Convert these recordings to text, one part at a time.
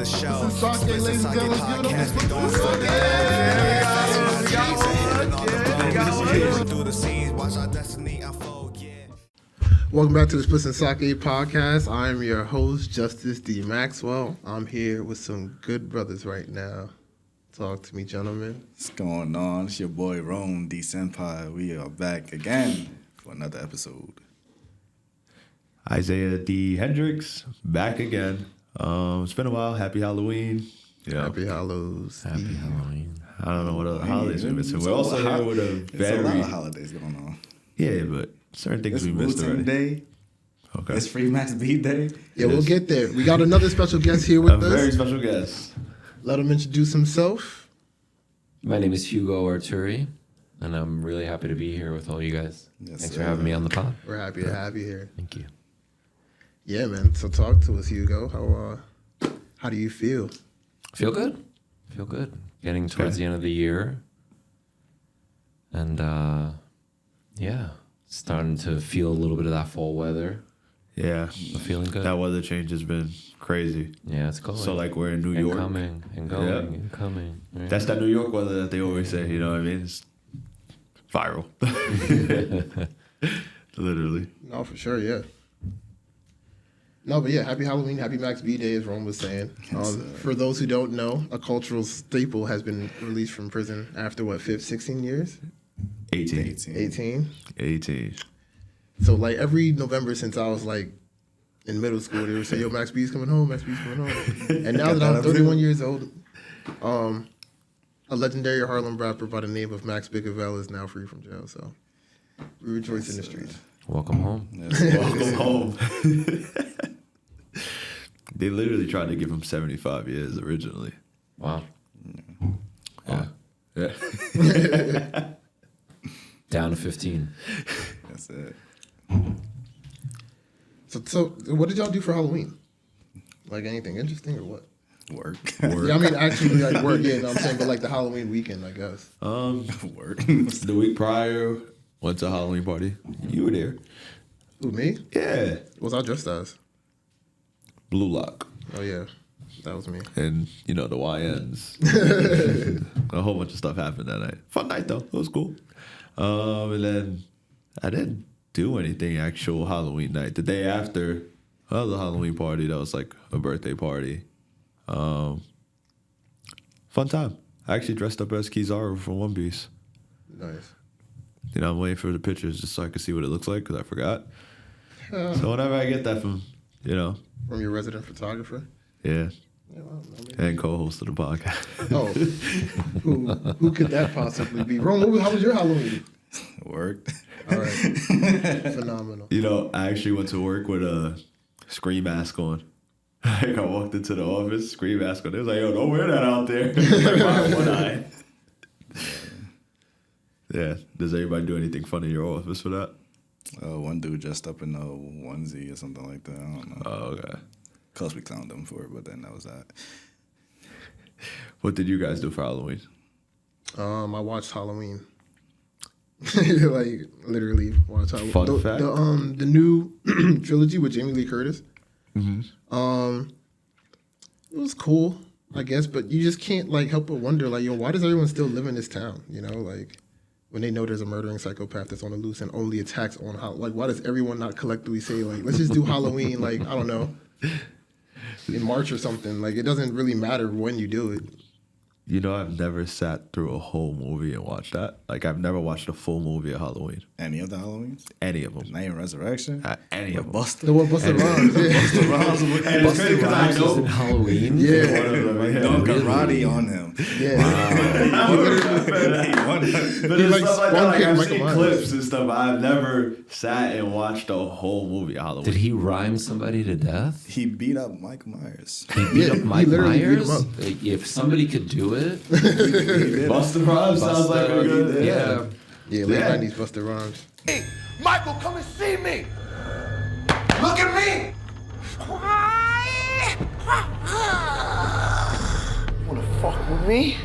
the show. Sake, ladies and gentlemen, Podcast, we gon' through the scenes, watch our destiny unfold, yeah. Welcome back to the Spliffs and Sake podcast. I'm your host, Justice D. Maxwell. I'm here with some good brothers right now. Talk to me, gentlemen. What's going on? It's your boy Rome D. Senpai. We are back again for another episode. Isaiah D. Hendricks, back again. It's been a while. Happy Halloween. Yeah. Happy Hallows. Happy Halloween. I don't know what other holidays we missing. We're also here with a There's a lot very... of holidays going on. Yeah, but certain things It's we missed Wu-Tang already. Day. Okay. It's Free Max B Day. Yeah, we'll get there. We got another special guest here with A us. very special guest. Let him introduce himself. My name is Hugo Arturi, and I'm really happy to be here with all you guys. Yes, Thanks sir. for having me on the pod. We're happy to have you here. Thank you. Yeah, man. So talk to us, Hugo. How do you feel? Feel good. Feel good. Getting towards the end of the year. And, yeah, starting to feel a little bit of that fall weather. Yeah. But feeling good. That weather change has been crazy. Yeah, it's going. So, like, we're in New and York. coming and going Yeah. and coming. Right? That's that New York weather that they always say, you know what I mean? It's viral. Literally. No, for sure, yeah. No, but yeah, happy Halloween, happy Max B Day, as Rome was saying. For those who don't know, a cultural staple has been released from prison after, 16 years? 18. 18? So, like, every November since I was, like, in middle school, they would say, yo, Max B's coming home, Max B's coming home. And now that I'm 31 years old, a legendary Harlem rapper by the name of Max Bickerville is now free from jail, so we rejoice in the streets. Welcome home. Welcome home. They literally tried to give him 75 years originally. Wow. Yeah. Yeah. Down to 15. That's it. So what did y'all do for Halloween? Like, anything interesting or what? Work. Yeah, I mean, actually, like, work, yeah, no, I'm saying, but, like, the Halloween weekend, I guess. Work. The week prior, went to a Halloween party. You were there. Who, me? Yeah. What was I dressed as? Blue Lock. Oh, yeah, that was me. And, you know, the YNs. A whole bunch of stuff happened that night. Fun night, though. It was cool. And then I didn't do anything actual Halloween night. The day after, another Halloween party that was like a birthday party. Fun time. I actually dressed up as Kizaru from One Piece. Nice. You know, I'm waiting for the pictures just so I can see what it looks like because I forgot. So whenever I get that from, you know. From your resident photographer? Yeah. Yeah, well, I mean, And co-host of the podcast. oh, who could that possibly be? Rome, how was your Halloween? Worked. All right. Phenomenal. You know, I actually went to work with a screen mask on. Like, I walked into the office, screen mask on. They was like, yo, don't wear that out there. Like, why would I? Yeah. Does anybody do anything fun in your office for that? One dude dressed up in a onesie or something like that. I don't know. Oh, okay. Of course, we clowned him for it, but then that was that. What did you guys do for Halloween? I watched Halloween. Like, literally watched Halloween. Fun fact? The new trilogy with Jamie Lee Curtis. Mm-hmm. It was cool, I guess, but you just can't, like, help but wonder, like, yo, why does everyone still live in this town? You know, like, when they know there's a murdering psychopath that's on the loose and only attacks on like, why does everyone not collectively say, like, let's just do Halloween, like, I don't know, in March or something? Like, it doesn't really matter when you do it. You know, I've never sat through a whole movie and watched that. Like, I've never watched a full movie of Halloween. Any of the Halloweens? Any of them. Night and Resurrection? Any of them. Buster? The one Busta Rhymes, yeah. Busta Rhymes. And it's crazy because I know. Halloween? Yeah. Doing karate on him. Yeah. But He it's likes stuff like that. Spawn Like, Kid I've Michael seen Myers. clips and stuff. But I've never sat and watched a whole movie of Halloween. Did he rhyme somebody to death? He beat up Mike Myers. He beat Yeah, up he Mike literally beat him Myers? up. Like, if somebody could do it, Busta Rhymes sounds like a good. yeah. Yeah, late Yeah. 90s Busta Rhymes. Hey, Michael, come and see me. Look at me. You wanna fuck with me?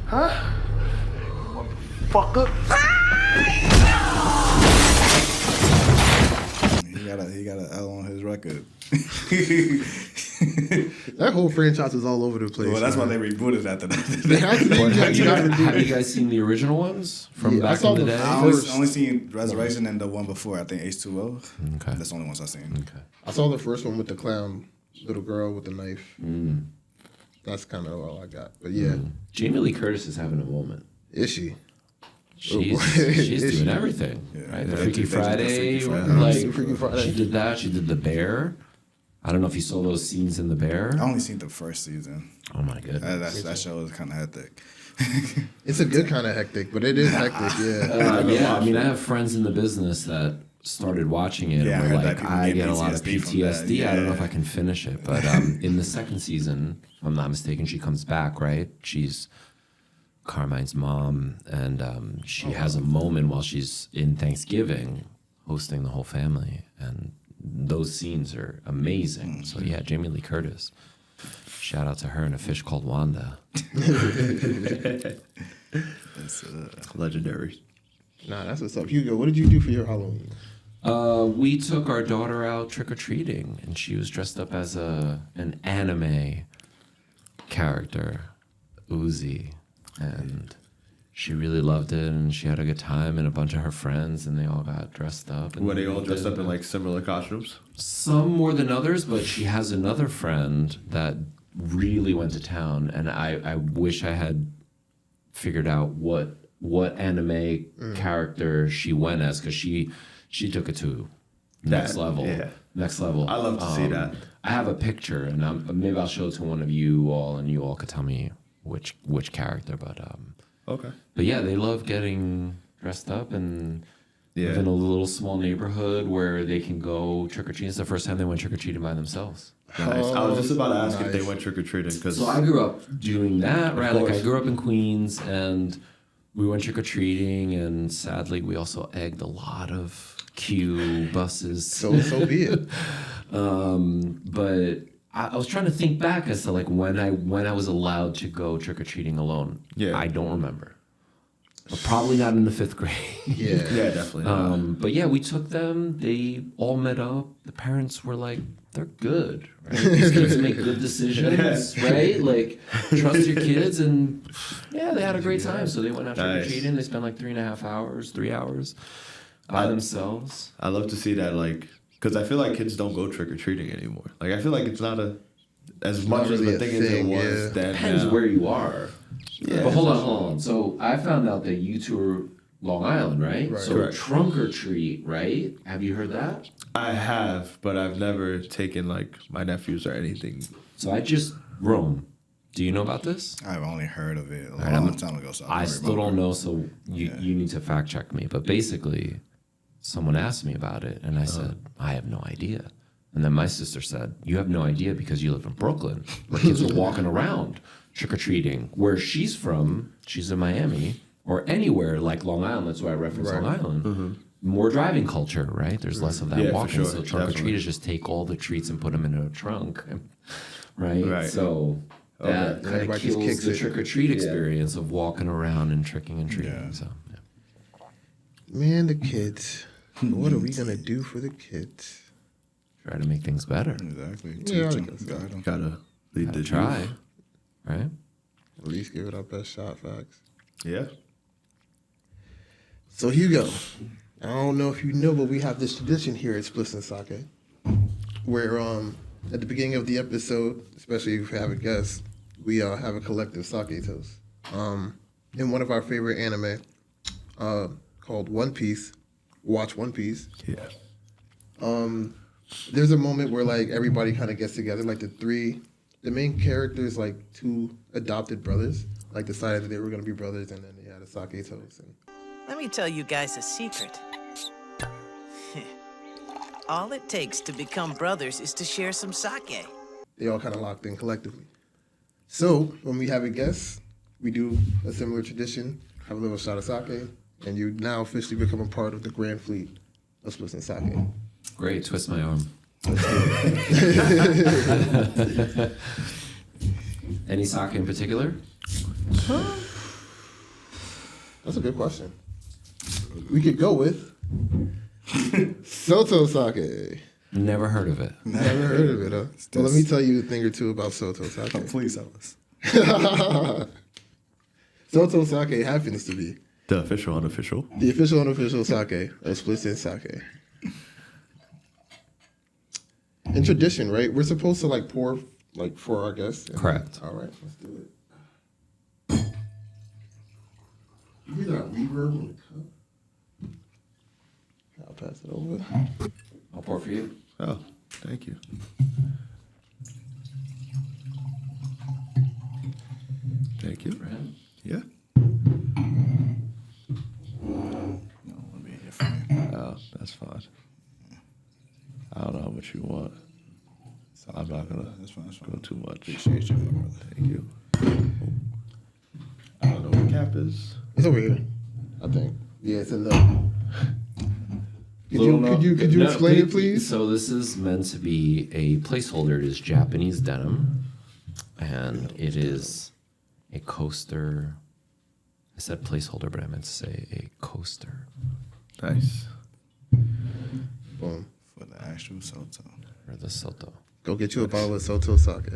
Huh? Motherfucker. He he got an L on his record. That whole franchise is all over the place. Well, that's why man. they rebooted after They that. have to. Have you guys seen the original ones from Yeah, I back saw in the the day? I first- only seen Resurrection and the one before, I think H2O. Okay. That's the only ones I've seen. Okay. I saw the first one with the clown little girl with the knife. That's kind of all I got. But yeah, Jamie Lee Curtis is having a moment. is she? She's Is doing she? everything, Yeah. right? The Yeah, Freaky they did the Friday, Freaky Friday. like Freaky Friday. she did that. She did the Bear. I don't know if you saw those scenes in the Bear. I only seen the first season. Oh my goodness. That show was kind of hectic. It's a good kind of hectic, but it is hectic. Yeah. Yeah, I mean, I have friends in the business that started watching it Yeah, I and were heard that like, people I get get a lot of PTSD from that, PTSD. I don't know if yeah. I can finish it. But in the second season, if I'm not mistaken, she comes back, right? She's Carmine's mom, and she has a moment while she's in Thanksgiving hosting the whole family. And those scenes are amazing. So, yeah, Jamie Lee Curtis. Shout out to her and a fish called Wanda. Legendary. Nah, that's what's up. Hugo, what did you do for your Halloween? We took our daughter out trick-or-treating, and she was dressed up as an anime character, Uzi, and she really loved it, and she had a good time, and a bunch of her friends, and they all got dressed up. And Were they all dressed did- up in like similar costumes? Some more than others, but she has another friend that really went to town, and I wish I had figured out what anime character she went as, because she took it to next That- level. yeah. Next level. I love to see that. I have a picture, and maybe I'll show it to one of you all, and you all could tell me which character. Okay. But yeah, they love getting dressed up and Yeah. live in a little small neighborhood where they can go trick or treating. It's the first time they went trick or treating by themselves. Nice. I was just about to ask if they nice. went trick or treating because So I grew up doing that, right? Like I course. grew up in Queens, and we went trick or treating, and sadly, we also egged a lot of Q buses. So be it. But I was trying to think back as to like when I was allowed to go trick or treating alone. Yeah. I don't remember. But probably not in the 5th grade. Yeah. yeah, definitely. not. But yeah, we took them. They all met up. The parents were like, "They're good, right? These kids make good decisions, right? Like, trust your kids." And yeah, they had a great time. So they went out trick or Nice. treating. They spent like 3.5 hours, 3 hours by themselves. I love to see that, like, because I feel like kids don't go trick or treating anymore. Like, I feel like it's not as much not as really the a thing as it thing, was yeah. then. Depends now. where you are. Yeah. But hold on. So I found out that you two are Long Island, right? Right. So Correct. trunk or treat, right? Have you heard that? I have, but I've never taken like my nephews or anything. So I just Rome. Do you know about this? I've only heard of it a right, long I'm- time ago. So I still don't know, so you need to fact check me. But basically, someone asked me about it, and I said, I have no idea. And then my sister said, you have no idea because you live in Brooklyn, where kids are walking around trick-or-treating. Where she's from, she's in Miami, or anywhere like Long Island, that's why I reference Long Island. More driving culture, right? There's less of that Yeah, for walking. sure, So trunk-or-treat definitely. is just take all the treats and put them in a trunk, right? Right. So that kind of Everybody just kills kicks the it. trick-or-treat experience of walking around and tricking and treating. Yeah. So Man, the kids. What are we gonna do for the kids? try to make things better. Exactly. Yeah, I Teach 'em, guess so. guide 'em. Gotta lead the Try, youth. right? At least give it our best shot, facts. Yeah. So Hugo, I don't know if you know, but we have this tradition here at Spliffs and Sake, where at the beginning of the episode, especially if we have a guest, we have a collective sake toast. In one of our favorite anime, called One Piece, watch One Piece. Yeah. There's a moment where like everybody kind of gets together, like the main characters, like 2 adopted brothers, like decided that they were gonna be brothers, and then they had a sake toast. And Let me tell you guys a secret. All it takes to become brothers is to share some sake. they all kind of locked in collectively. So when we have a guest, we do a similar tradition, have a little shot of sake, and you now officially become a part of the grand fleet of Spliffs and Sake. Great, twist my arm. Any sake in particular? That's a good question. We could go with Soto Sake. Never heard of it. Never heard of it, huh? Well, let me tell you a thing or two about Soto Sake. Please tell us. Soto Sake happens to be The official, unofficial. the official unofficial sake of Spliffs and Sake. In tradition, right? We're supposed to like pour like for our guests. Correct. All right, let's do it. You hear that reverb in the cup? I'll pass it over. I'll pour for you. Oh, thank you. Thank you. For him. Yeah. No, let me hear from you. Oh, that's fine. I don't know how much you want. So I'm not gonna That's fine. That's go fine. too much. Appreciate you, my brother. Thank you. I don't know what cap is. It's over here, I think. Yeah, it's in the. Could you No, explain it, please? So this is meant to be a placeholder. It is Japanese denim, and it is a coaster. I said placeholder, but I meant to say a coaster. Nice. Boom. For the actual Soto. Or the Soto. Go get you a bottle of Soto Sake.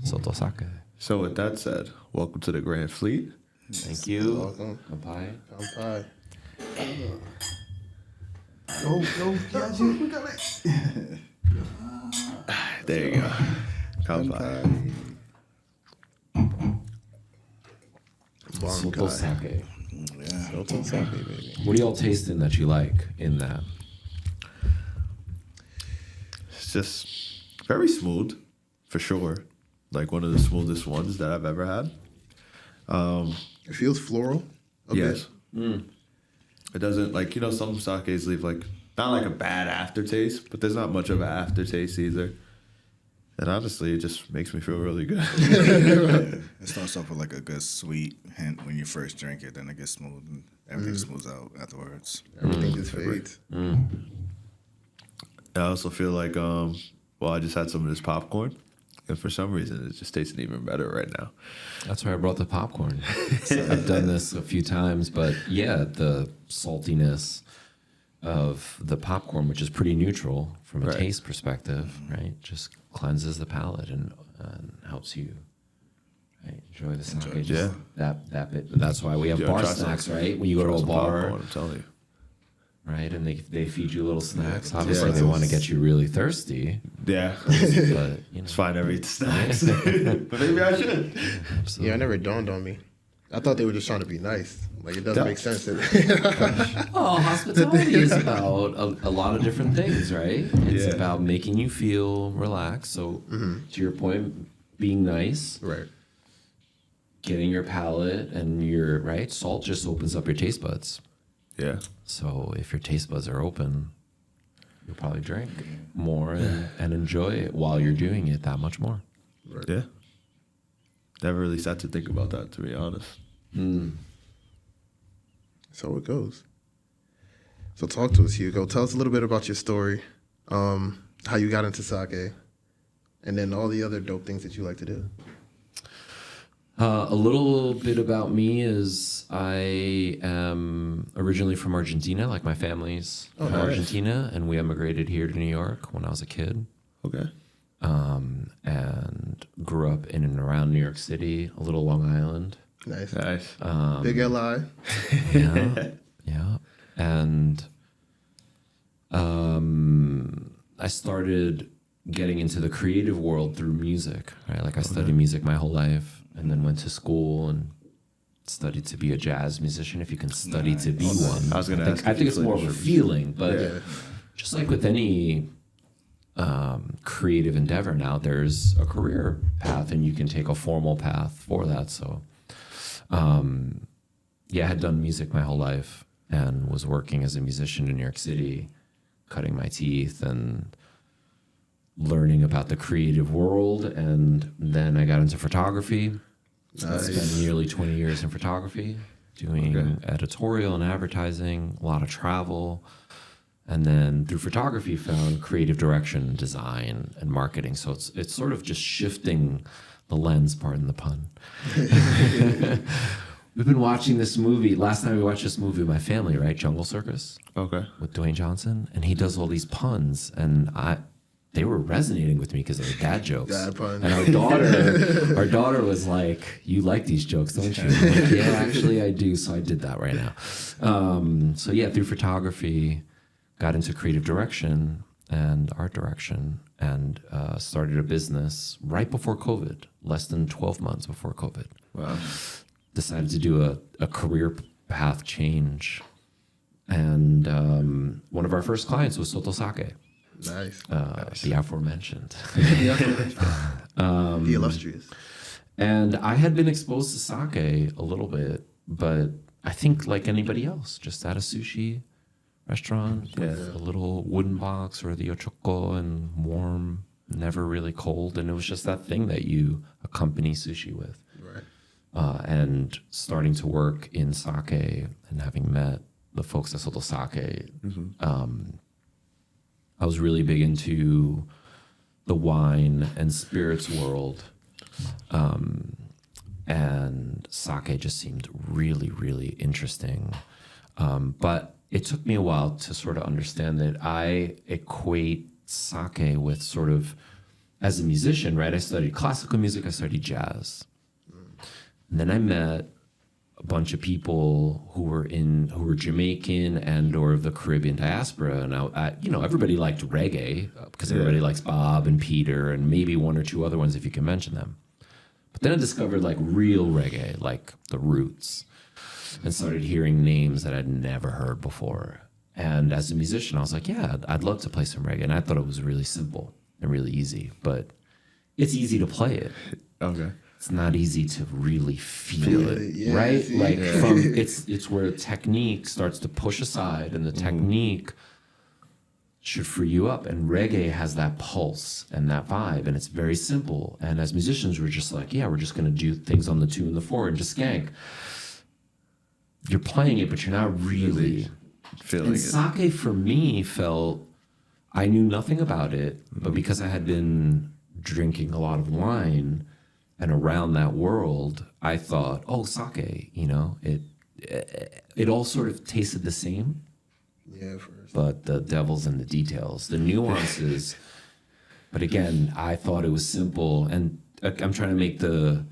Soto sake. So with that said, welcome to the Grand Fleet. Thank you. Welcome. Kampai. Kampai. Go, Yaji. We got it. There you go. Come by. Soto sake. Yeah. Soto Sake, baby. What do y'all tasting that you like in that? It's just very smooth, for sure. Like one of the smoothest ones that I've ever had. It feels floral. A Yes. bit. It doesn't, like, you know, some sakes leave, like, not like a bad aftertaste, but there's not much of an aftertaste either. And honestly, it just makes me feel really good. It starts off with like a good sweet hint when you first drink it, then it gets smooth and everything smooths out afterwards. Everything just fades. I also feel like, well, I just had some of this popcorn, and for some reason, it's just tasting even better right now. That's why I brought the popcorn. I've done this a few times, but yeah, the saltiness of the popcorn, which is pretty neutral from a Right. taste perspective, right? Just cleanses the palate and helps you enjoy the sake. Enjoy. Just that bit. That's why we have Yeah, bar try some- snacks, right? When you go try to a some bar, popcorn, I'm telling you. right? And they feed you little snacks. Yeah, Obviously, they want to get you really thirsty, Yeah. but you know, It's fine, I eat snacks. But maybe I should. Yeah, it never dawned on me. I thought they were just trying to be nice. Like, it doesn't Yeah. make sense. That Oh, hospitality is about a lot of different things, right? It's Yeah. about making you feel relaxed. So, to your point, being nice, Right. getting your palate and your, right? Salt just opens up your taste buds. Yeah. So, if your taste buds are open, you'll probably drink more and enjoy it while you're doing it that much more. Yeah. Never really sat to think about that, to be honest. So it goes. So talk to us, Hugo. Tell us a little bit about your story, how you got into sake, and then all the other dope things that you like to do. A little bit about me is I am originally from Argentina, like my family's from nice. Argentina, and we immigrated here to New York when I was a kid. Okay. And grew up in and around New York City, a little Long Island. Nice. Nice. Big LI. Yeah, yeah. And I started getting into the creative world through music, right? Like I studied music my whole life and then went to school and studied to be a jazz musician, if you can study to be one. I was gonna ask I if think you it's played more of a instruments. feeling, but Yeah. just like with any creative endeavor now, there's a career path and you can take a formal path for that. So, yeah, I had done music my whole life and was working as a musician in New York City, cutting my teeth and learning about the creative world. And then I got into photography. I spent nearly 20 years in photography, doing editorial and advertising, a lot of travel. And then through photography, found creative direction, design, and marketing. So it's sort of just shifting the lens, pardon the pun. We've been watching this movie. Last time we watched this movie with my family, right? Jungle Circus Okay. with Dwayne Johnson. And he does all these puns. And they were resonating with me because they were dad jokes. Dad puns. And our daughter was like, "You like these jokes, don't you?" I'm like, yeah, actually I do. So I did that right now. So yeah, through photography, got into creative direction and art direction, and started a business right before COVID, less than 12 months before COVID. Wow. Decided to do a career path change. And one of our first clients was Soto Sake, Nice. the aforementioned. The illustrious. And I had been exposed to sake a little bit, but I think like anybody else, just at a sushi restaurant with a little wooden box or the ochoko and warm, never really cold. And it was just that thing that you accompany sushi with. Right. And starting to work in sake and having met the folks at Soto Sake, I was really big into the wine and spirits world. And sake just seemed really, really interesting. But it took me a while to sort of understand that I equate sake with sort of, as a musician, right? I studied classical music, I studied jazz. And then I met a bunch of people who were Jamaican and or of the Caribbean diaspora, and I everybody liked reggae because everybody likes Bob and Peter and maybe one or two other ones if you can mention them. But then I discovered like real reggae, like the Roots, and started hearing names that I'd never heard before. And as a musician, I was like, yeah, I'd love to play some reggae, and I thought it was really simple and really easy, but it's easy to play it. Okay. It's not easy to really feel it, yeah, right? see? Like it's where technique starts to push aside, and the technique should free you up. And reggae has that pulse and that vibe, and it's very simple. And as musicians, we're just like, yeah, we're just gonna do things on the 2 and the 4 and just skank. You're playing it, but you're not really Feeling and it. sake for me felt, I knew nothing about it, but because I had been drinking a lot of wine and around that world, I thought, oh, sake, it all sort of tasted the same, Yeah, first. but the devil's in the details, the nuances. But again, I thought it was simple, and I'm trying to make the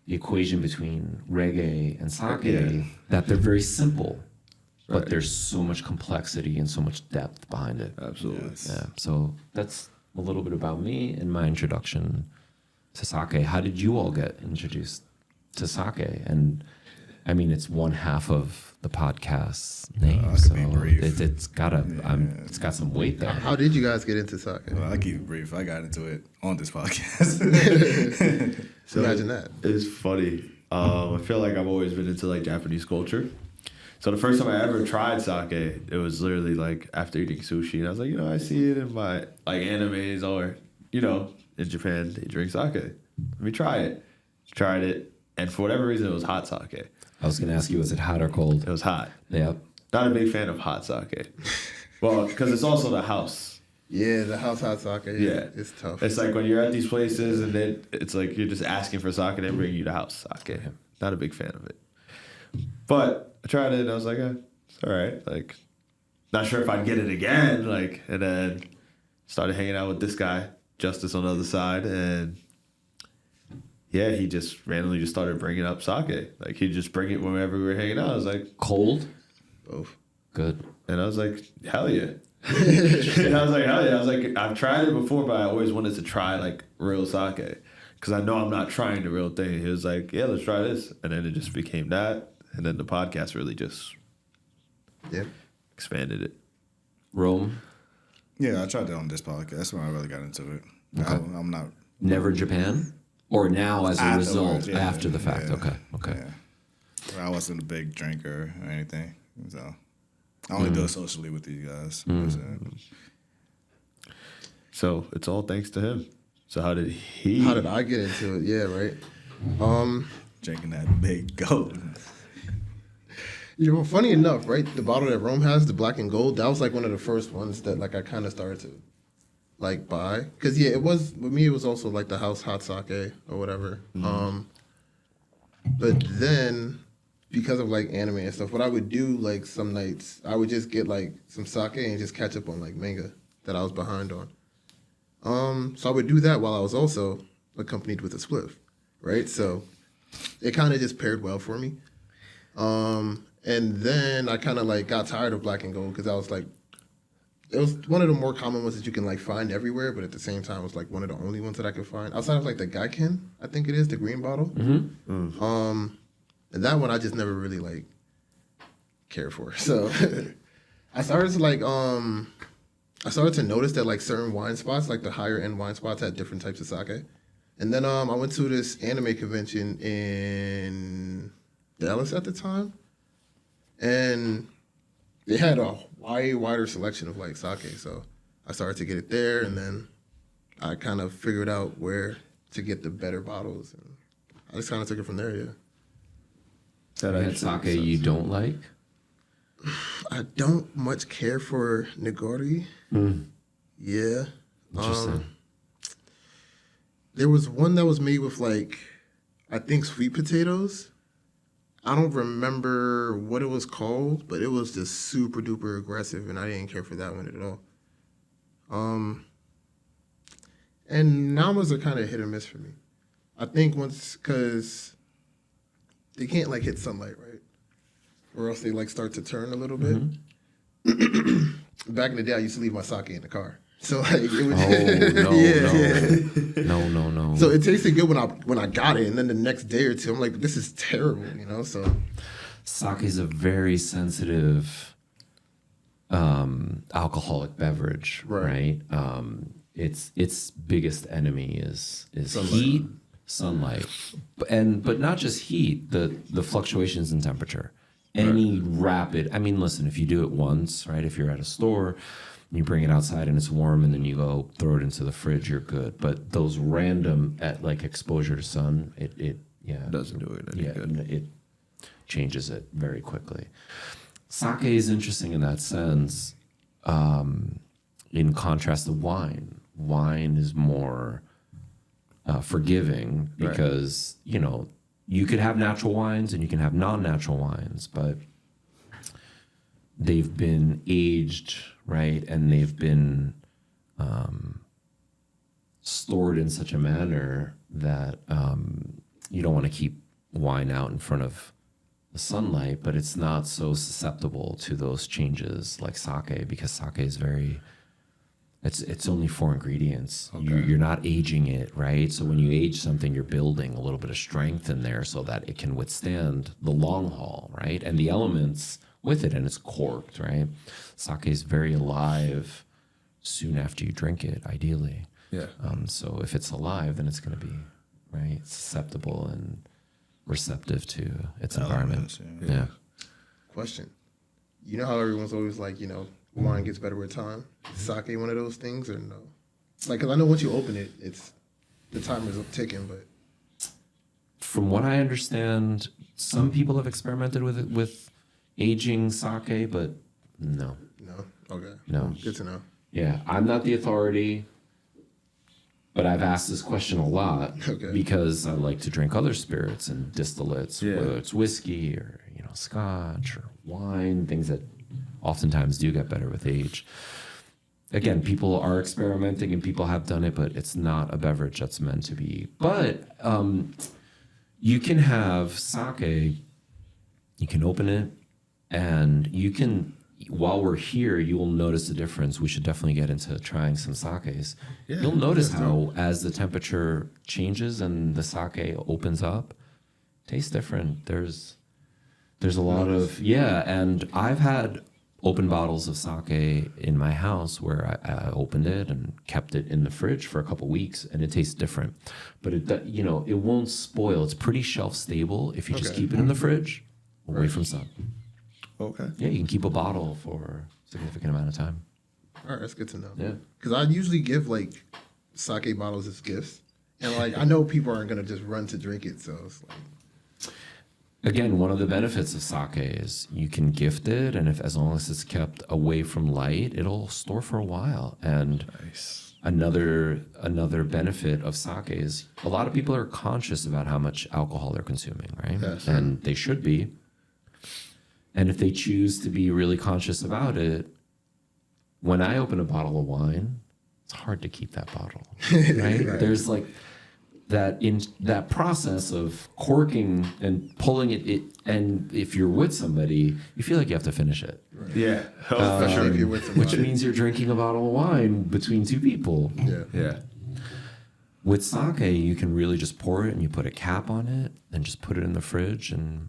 equation between reggae and sake, that they're very simple, but there's so much complexity and so much depth behind it. Absolutely. Yeah. So that's a little bit about me and my introduction to sake. How did you all get introduced to sake? And I mean, it's one half of the podcast's name, I could so be brief. it's got some weight there. How did you guys get into sake? Well, I'll keep it brief. I got into it on this podcast. So imagine that. It's funny. I feel like I've always been into like Japanese culture. So the first time I ever tried sake, it was literally like after eating sushi, and I was like, I see it in my like animes or in Japan they drink sake. Let me try it. Tried it, and for whatever reason, it was hot sake. I was going to ask you, was it hot or cold? It was hot. Yep. Not a big fan of hot sake. Well, because it's also the house. Yeah, the house hot sake. Yeah, It's tough. It's like when you're at these places and then it's like you're just asking for sake and they bring you the house sake. Not a big fan of it. But I tried it and I was like, it's all right. Like, not sure if I'd get it again. Like, and then started hanging out with this guy, Justice, on the other side, and yeah, he just randomly just started bringing up sake. Like, he'd just bring it whenever we were hanging out. I was like, Cold? Both. Good. and I was like, hell yeah. And I was like, hell yeah. I was like, I've tried it before, but I always wanted to try like real sake because I know I'm not trying the real thing. He was like, yeah, let's try this. And then it just became that. And then the podcast really just expanded it. Rome? Yeah, I tried that on this podcast. That's when I really got into it. Okay. I'm not. Never Japan? Or now as a Afterwards, result, yeah. after the fact? Yeah. Okay. Yeah. I wasn't a big drinker or anything, so I only do it socially with these guys. That's it. So it's all thanks to him. So how did I get into it? Yeah, right. Drinking that big goat. Funny enough, right? The bottle that Rome has, the black and gold, that was like one of the first ones that like I kind of started to like buy. Cause yeah, it was with me. It was also like the house hot sake or whatever. But then because of like anime and stuff, what I would do like some nights, I would just get like some sake and just catch up on like manga. that I was behind on. So I would do that while I was also accompanied with a spliff, right? So it kind of just paired well for me. And then I kind of like got tired of black and gold because I was like, it was one of the more common ones that you can like find everywhere, but at the same time, it was like one of the only ones that I could find outside of like the Gaiken, I think it is, the green bottle. And that one I just never really like cared for. So I started to like I started to notice that like certain wine spots, like the higher end wine spots, had different types of sake. And then I went to this anime convention in Dallas at the time, and they had a way wider selection of like sake. So I started to get it there, and then I kind of figured out where to get the better bottles, and I just kind of took it from there. Yeah. That had sake you don't like? I don't much care for nigori. Yeah. Interesting. There was one that was made with like, I think sweet potatoes. I don't remember what it was called, but it was just super duper aggressive, and I didn't care for that one at all. And namas are kind of hit or miss for me. I think once, because they can't like hit sunlight, right? Or else they like start to turn a little bit. Back in the day, I used to leave my sake in the car. So like it would, No. So it tasted good when I got it, and then the next day or two, I'm like, this is terrible, you know. So Sake is a very sensitive alcoholic beverage, right? Its biggest enemy is heat, sunlight, but not just heat. The fluctuations in temperature. Any rapid, I mean, listen, if you do it once, right? If you're at a store, you bring it outside and it's warm, and then you go throw it into the fridge, you're good. But those random at like exposure to sun, it Doesn't do it any good. It changes it very quickly. Sake is interesting in that sense. In contrast to wine, wine is more forgiving because you could have natural wines and you can have non-natural wines, but they've been aged, right? And they've been stored in such a manner that you don't want to keep wine out in front of the sunlight, but it's not so susceptible to those changes like sake, because sake is it's only 4 ingredients. Okay. You're not aging it, right? So when you age something, you're building a little bit of strength in there so that it can withstand the long haul, right? And the elements with it, and it's corked, right? Sake is very alive soon after you drink it, ideally. Yeah. So if it's alive, then it's going to be, right, susceptible and receptive to its environment. Yeah. question. You know how everyone's always like, wine gets better with time? Is sake one of those things or no? Like, because I know once you open it, the timer's ticking, but. From what I understand, some people have experimented with it with aging sake, but no. No? Okay. No. Good to know. Yeah, I'm not the authority, but I've asked this question a lot because I like to drink other spirits and distillates, whether it's whiskey or scotch or wine, things that oftentimes do get better with age. Again, people are experimenting and people have done it, but it's not a beverage that's meant to be. But you can have sake, you can open it, and you can, while we're here, you will notice the difference. We should definitely get into trying some sakes. Yeah, you'll notice how as the temperature changes and the sake opens up, it tastes different. There's a lot of, and I've had open bottles of sake in my house where I opened it and kept it in the fridge for a couple weeks, and it tastes different. But it won't spoil. It's pretty shelf stable if you just keep it in the fridge away from sun. Okay. Yeah, you can keep a bottle for a significant amount of time. All right, that's good to know. Yeah. Because I usually give like sake bottles as gifts, and like I know people aren't gonna just run to drink it, so it's like. Again, one of the benefits of sake is you can gift it, and as long as it's kept away from light, it'll store for a while. And another benefit of sake is a lot of people are conscious about how much alcohol they're consuming, right? Yes. And they should be. And if they choose to be really conscious about it, when I open a bottle of wine, it's hard to keep that bottle, right? There's like that process of corking and pulling it, and if you're with somebody, you feel like you have to finish it, Yeah. Especially if you're with somebody. which means you're drinking a bottle of wine between two people. Yeah. Yeah. With sake, you can really just pour it and you put a cap on it and just put it in the fridge. And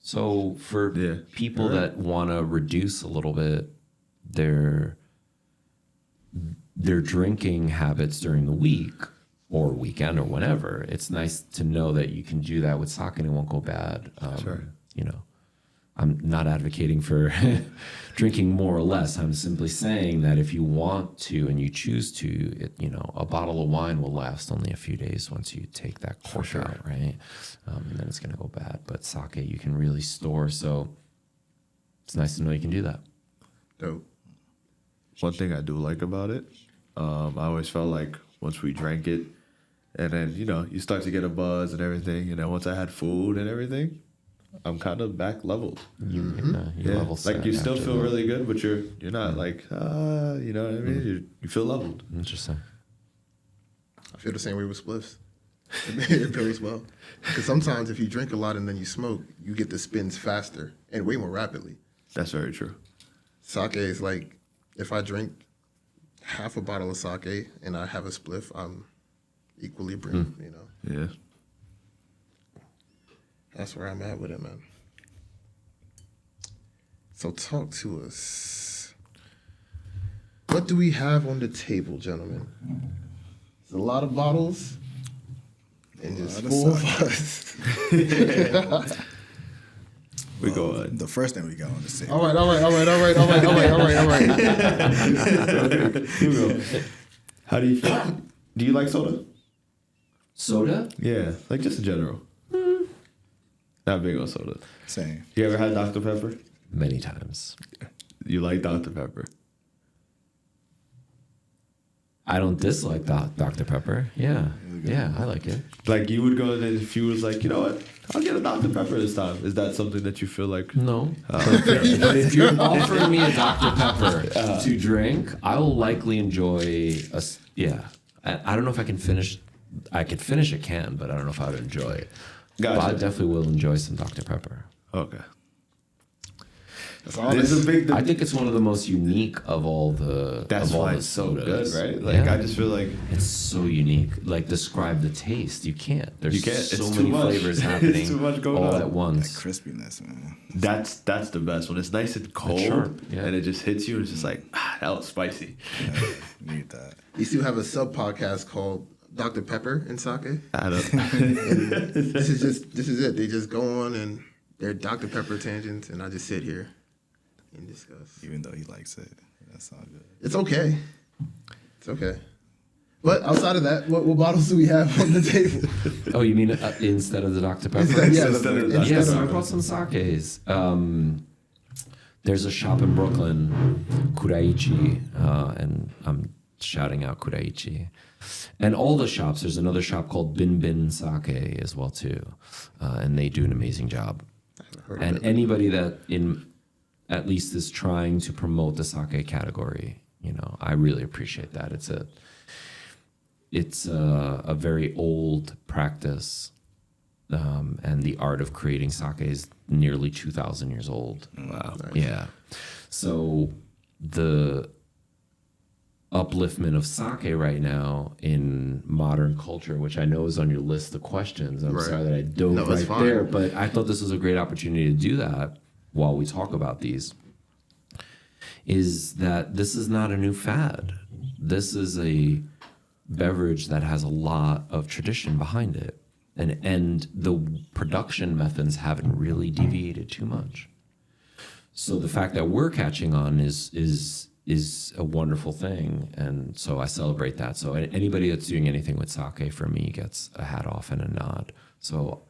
so for people that want to reduce a little bit their drinking habits during the week or weekend or whenever, it's nice to know that you can do that with sake and it won't go bad. You know, I'm not advocating for drinking more or less. I'm simply saying that if you want to and you choose to, you know, a bottle of wine will last only a few days once you take that cork out, right? And then it's going to go bad. But sake you can really store. So it's nice to know you can do that. Dope. One thing I do like about it, I always felt like once we drank it, and then, you know, you start to get a buzz and everything. And then once I had food and everything, I'm kind of back leveled. You level set Like you still after feel that. really good, but you're not like, you know what I mean? You feel leveled. Interesting. I feel the same way with spliffs. It goes well. Because sometimes if you drink a lot and then you smoke, you get the spins faster and way more rapidly. That's very true. Sake is like, if I drink half a bottle of sake and I have a spliff, I'm equally brilliant, you know. Yeah. That's where I'm at with it, man. So talk to us. What do we have on the table, gentlemen? It's a lot of bottles and just lot of 4 of us. We go The first thing we got on the table. All right. How do you feel? Do you like soda? Soda? Yeah, like just in general. Not big on soda. Same. You ever had Dr. Pepper? Many times. You like Dr. Pepper? I don't dislike Dr. Pepper. Yeah. Yeah, I like it. Like you would go in and if you was like, you know what? I'll get a Dr. Pepper this time. Is that something that you feel like? No. But if you're offering me a Dr. Pepper to drink, I will likely enjoy I don't know if I can finish. I could finish a can, but I don't know if I would enjoy it. Gotcha. But I definitely will enjoy some Dr. Pepper. Okay. That's all There's a big. I think it's one of the most unique of all the That's of all why the it's so good, sodas. right? Like Yeah. I just feel like It's so unique. Like describe the taste. You can't. There's You can't. so It's too many much. flavors It's happening too much going all on. at once. Crispiness, man. that's the best one. It's nice and cold, sharp, yeah. and it just hits you. And it's just like that was spicy. Yeah, need that. You still have a sub podcast called Dr. Pepper and Sake. I don't. This is it. They just go on and they're Dr. Pepper tangents, and I just sit here and discuss. Even though he likes it, that's all good. It's okay. It's okay. But outside of that, what bottles do we have on the table? Oh, you mean instead of the Dr. Pepper? Yes, Yes, I brought some sakes. There's a shop in Brooklyn, Kuraichi, and I'm shouting out Kuraichi. And all the shops, there's another shop called Bin Bin Sake as well too, and they do an amazing job. And anybody that at least is trying to promote the sake category, you know, I really appreciate that. It's a very old practice. And the art of creating sake is nearly 2,000 years old. Wow. Nice. Yeah. So the upliftment of sake right now in modern culture, which I know is on your list of questions. I'm Right. sorry that I dove No, it's right fine. there, but I thought this was a great opportunity to do that while we talk about these. Is that this is not a new fad. This is a beverage that has a lot of tradition behind it. And the production methods haven't really deviated too much. So the fact that we're catching on is a wonderful thing, and so I celebrate that. So anybody that's doing anything with sake for me gets a hat off and a nod. So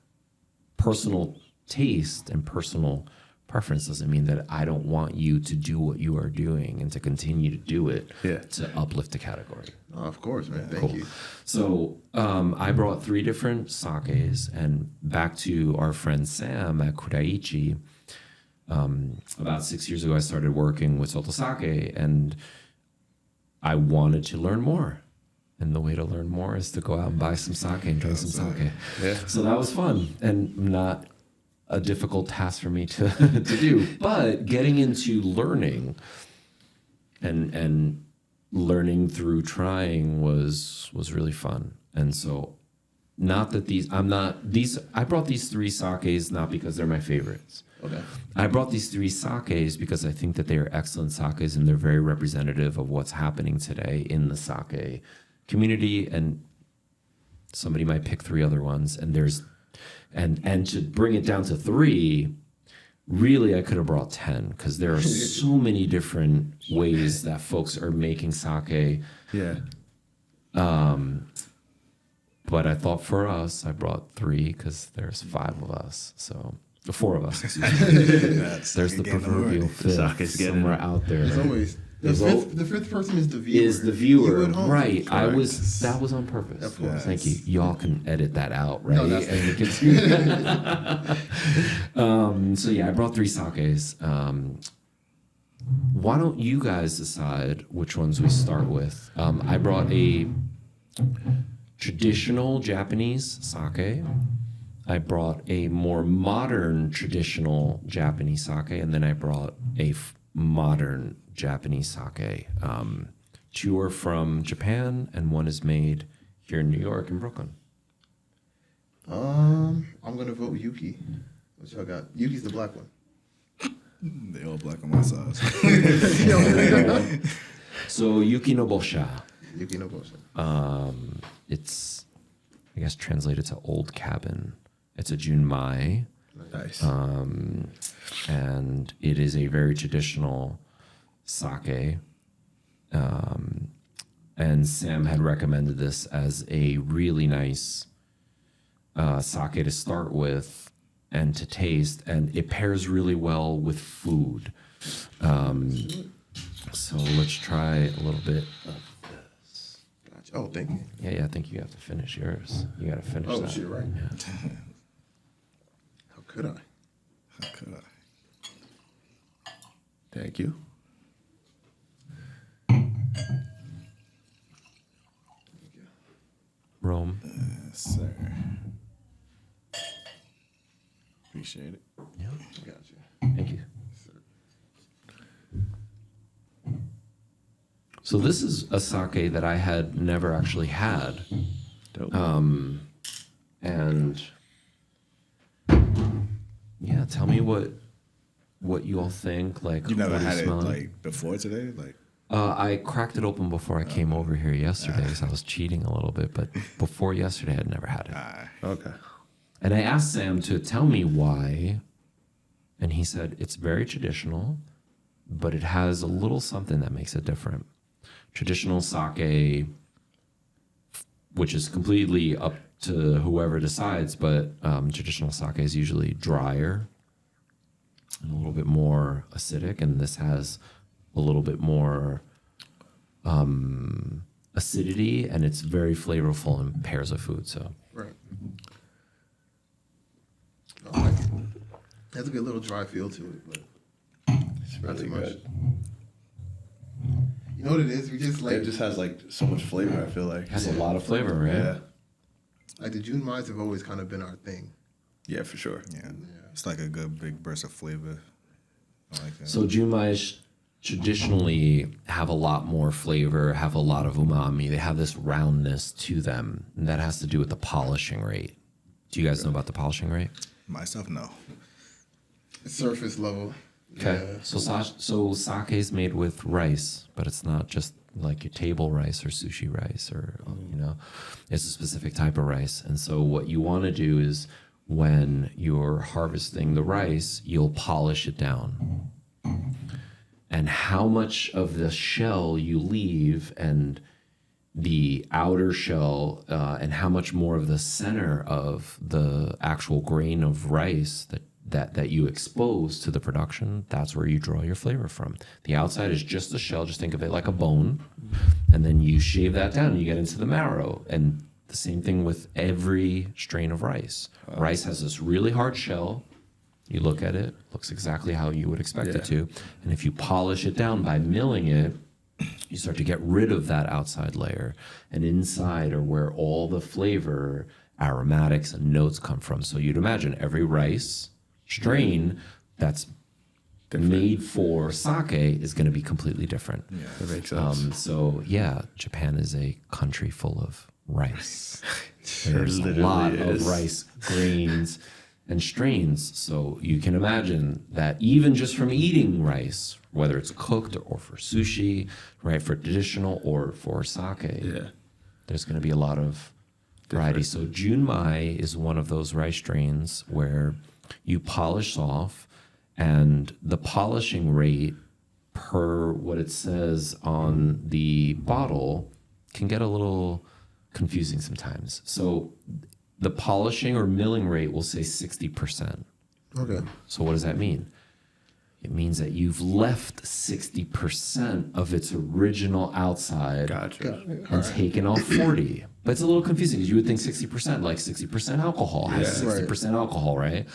personal taste and personal preference doesn't mean that I don't want you to do what you are doing and to continue to do it to uplift the category. Oh, of course, man. Thank you. So I brought 3 different sakes, and back to our friend Sam at Kuraichi. About 6 years ago, I started working with Sotosake, and I wanted to learn more. And the way to learn more is to go out and buy some sake and drink some sake. Yeah. So that was fun and not a difficult task for me to, to do. But getting into learning and learning through trying was really fun. And so not that I brought these 3 sakes not because they're my favorites. Okay. I brought these 3 sakes because I think that they are excellent sakes and they're very representative of what's happening today in the sake community. And somebody might pick 3 other ones, and and to bring it down to 3, really I could have brought 10 because there are so many different ways that folks are making sake. Yeah. But I thought for us, I brought 3 because there's 5 of us. So 4 of us. Excuse me. There's the proverbial Sake's fifth getting somewhere it. out there. As always, the fifth person is the viewer. Is the viewer, You at home. right? Correct. That was on purpose. Of course. Thank you. Y'all can edit that out, right? No, that's and we can so yeah, I brought 3 sakes. Why don't you guys decide which ones we start with? I brought a traditional Japanese sake. I brought a more modern traditional Japanese sake, and then I brought a modern Japanese sake. 2 are from Japan, and 1 is made here in New York in Brooklyn. I'm gonna vote Yuki. What y'all got? Yuki's the black one. They all black on my size. So Yuki no Bosha. Yuki no bullshit. It's, I guess, translated to old cabin. It's a junmai. Nice. And it is a very traditional sake. And Sam had recommended this as a really nice sake to start with and to taste, and it pairs really well with food. So let's try a little bit of this. Gotcha. Oh, thank you. Yeah, I think you have to finish yours. You got to finish Oh, that. shit, right. Yeah. How could I? How could I? Thank you. Rome. Yes, sir. Appreciate it. Yeah. Gotcha. Thank you. So this is a sake that I had never actually had. Dope. And yeah, tell me what you all think. Like, You never what had it smell like before today? Like I cracked it open before I came over here yesterday because I was cheating a little bit. But before yesterday, I'd never had it. Okay. And I asked Sam to tell me why, and he said it's very traditional, but it has a little something that makes it different. Traditional sake, which is completely up to whoever decides, but traditional sake is usually drier and a little bit more acidic, and this has a little bit more acidity, and it's very flavorful and pairs with food. So Right. I like it. Has a good little dry feel to it, but It's not really too much. good. You know what it is? We just like It just has like so much flavor, I feel like. it has a lot of flavor, right? Yeah. like the junmais have always kind of been our thing. Yeah, for sure. yeah. It's like a good big burst of flavor. I like that. So junmais traditionally have a lot more flavor, have a lot of umami. They have this roundness to them, and that has to do with the polishing rate. Do you guys know about the polishing rate? Myself, no. Surface level. Okay. Yeah. So sake is made with rice, but it's not just like your table rice or sushi rice or it's a specific type of rice. And so what you want to do is when you're harvesting the rice, you'll polish it down. And how much of the shell you leave and the outer shell and how much more of the center of the actual grain of rice that you expose to the production, that's where you draw your flavor from. The outside is just the shell, just think of it like a bone, and then you shave that down and you get into the marrow. And the same thing with every strain of rice. Rice has this really hard shell. You look at it, looks exactly how you would expect it to. And if you polish it down by milling it, you start to get rid of that outside layer, and inside are where all the flavor, aromatics, and notes come from. So you'd imagine every rice strain that's made for sake is going to be completely different. Yeah. That makes sense. So yeah, Japan is a country full of rice. There's a literally lot is. of rice grains and strains. So you can imagine that even just from eating rice, whether it's cooked or for sushi, right, for traditional or for sake, Yeah. there's going to be a lot of variety. So junmai is one of those rice strains where you polish off, and the polishing rate per what it says on the bottle can get a little confusing sometimes. So the polishing or milling rate will say 60%. Okay. So what does that mean? It means that you've left 60% of its original outside Gotcha. and taken off 40. But it's a little confusing because you would think 60%, like 60% alcohol has Yeah. 60% alcohol, right?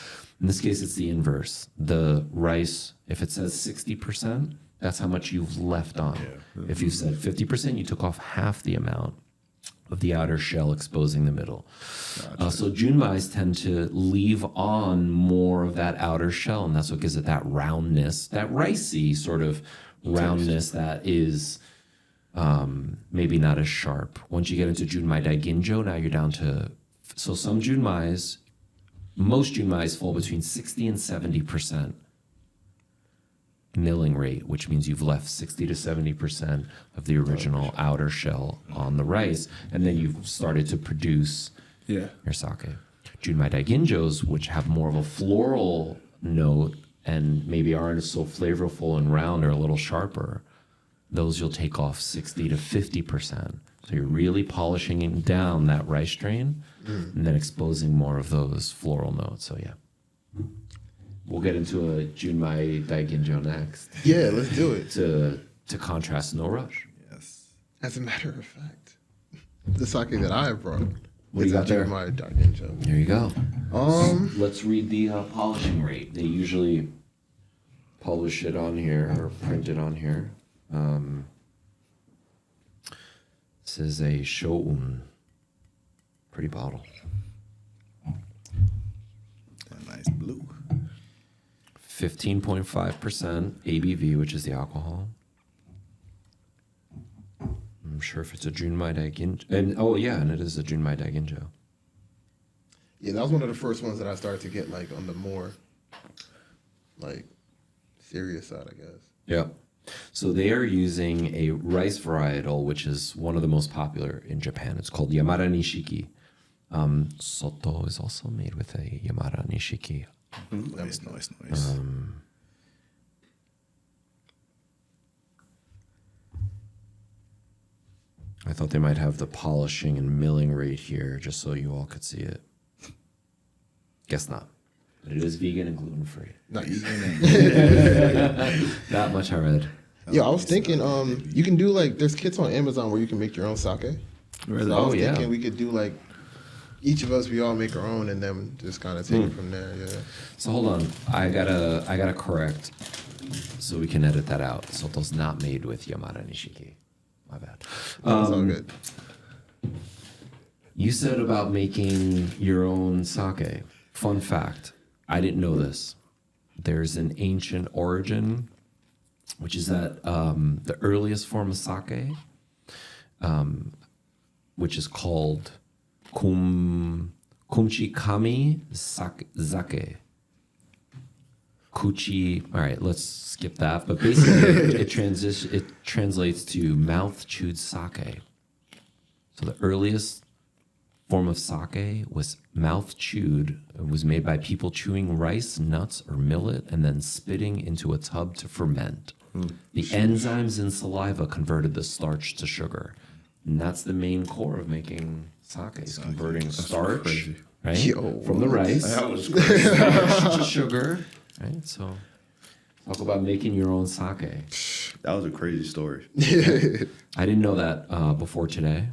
In this case, it's the inverse. The rice, if it says 60%, that's how much you've left on. If you said 50%, you took off half the amount of the outer shell, exposing the middle. So junmais tend to leave on more of that outer shell, and that's what gives it that roundness, that ricey sort of roundness that is maybe not as sharp. Once you get into junmai daiginjo, now you're down to, so some junmais, most junmais fall between 60 and 70% milling rate, which means you've left 60 to 70% of the original outer shell on the rice, and then you've started to produce Yeah. your sake. Junmai daiginjos, which have more of a floral note and maybe aren't so flavorful and round or a little sharper, those you'll take off 60 to 50%. So you're really polishing down that rice strain and then exposing more of those floral notes. So yeah. We'll get into a Junmai daiginjo next Yeah, let's do it. to contrast No Rush. Yes. As a matter of fact, the sake that I have brought What do is you got there? my daiginjo. There you go. Let's read the polishing rate. They usually publish it on here or print it on here. This is a Shoun. Pretty bottle. A nice blue. 15.5% ABV, which is the alcohol. I'm sure if it's a Junmai daiginjo. And oh yeah, and it is a Junmai daiginjo. Yeah, that was one of the first ones that I started to get like on the more like serious side, I guess. Yeah. So they are using a rice varietal, which is one of the most popular in Japan. It's called Yamara Nishiki. Soto is also made with a Yamara Nishiki. Nice. I thought they might have the polishing and milling rate here, just so you all could see it. Guess not. But it is vegan and gluten-free. Nice. That much I read. Yeah, I was thinking, you can do like there's kits on Amazon where you can make your own sake. Really? So I was Oh, yeah. thinking we could do like each of us, we all make our own, and then just kind of take it from there. Yeah. So hold on, I gotta correct, so we can edit that out. Soto's not made with Yamara Nishiki. My bad. It's all good. You said about making your own sake. Fun fact, I didn't know this. There's an ancient origin, which is that the earliest form of sake, which is called kumchikami zake. Kuchi. All right, let's skip that. But basically, it translates to mouth chewed sake. So the earliest form of sake was mouth chewed. It was made by people chewing rice, nuts, or millet, and then spitting into a tub to ferment. The enzymes in saliva converted the starch to sugar. And that's the main core of making sake, is converting starch, crazy. right, Yo, from the rice That was crazy. starch to sugar, right? So talk about making your own sake. That was a crazy story. I didn't know that before today.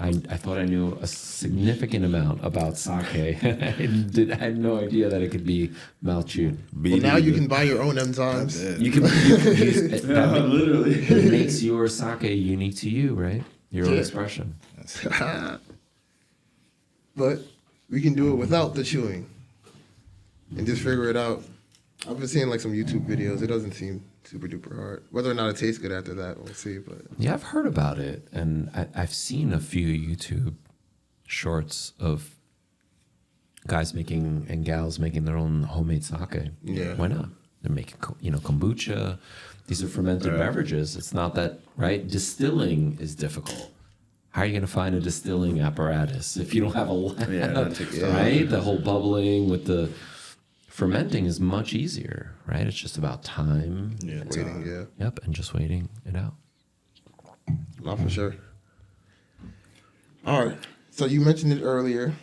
I thought I knew a significant amount about sake. I had no idea that it could be mouth chewed. Well, now you can buy your own enzymes. You can use it. Literally. It makes your sake unique to you, right? Your own expression. But we can do it without the chewing and just figure it out. I've been seeing like some YouTube videos. It doesn't seem super duper hard. Whether or not it tastes good after that, we'll see. But Yeah, I've heard about it, and I've seen a few YouTube shorts of guys making and gals making their own homemade sake. Yeah. Why not? They're making, kombucha. These are fermented beverages. It's not that, right? Distilling is difficult. How are you going to find a distilling apparatus if you don't have a lab? Yeah, that takes time. Right? The whole bubbling with the fermenting is much easier, right? It's just about time. Yeah, waiting, yeah. Yep, and just waiting it out. Not for sure. All right. So you mentioned it earlier.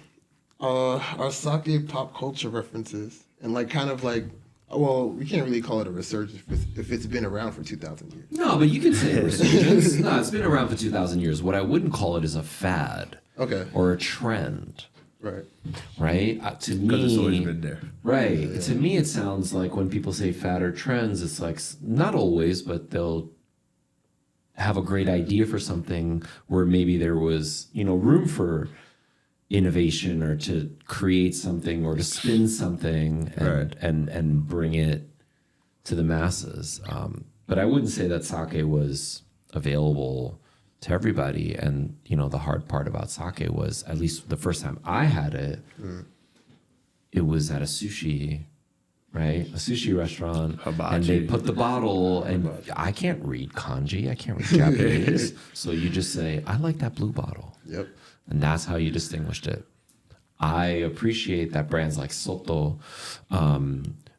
Our sake pop culture references and like kind of like, well, we can't really call it a resurgence if it's been around for 2,000 years. No, but you can say resurgence. No, it's been around for 2,000 years. What I wouldn't call it is a fad. Okay. Or a trend. Right. Right? To me, Because it's always been there. right. Yeah. To me, it sounds like when people say fad or trends, it's like not always, but they'll have a great idea for something where maybe there was, room for innovation or to create something or to spin something and bring it to the masses. But I wouldn't say that sake was available to everybody. And, the hard part about sake was, at least the first time I had it, it was at a sushi, right? A sushi restaurant. Hibachi. And they put the bottle, and I can't read kanji. I can't read Japanese. So you just say, I like that blue bottle. Yep. And that's how you distinguished it. I appreciate that brands like Soto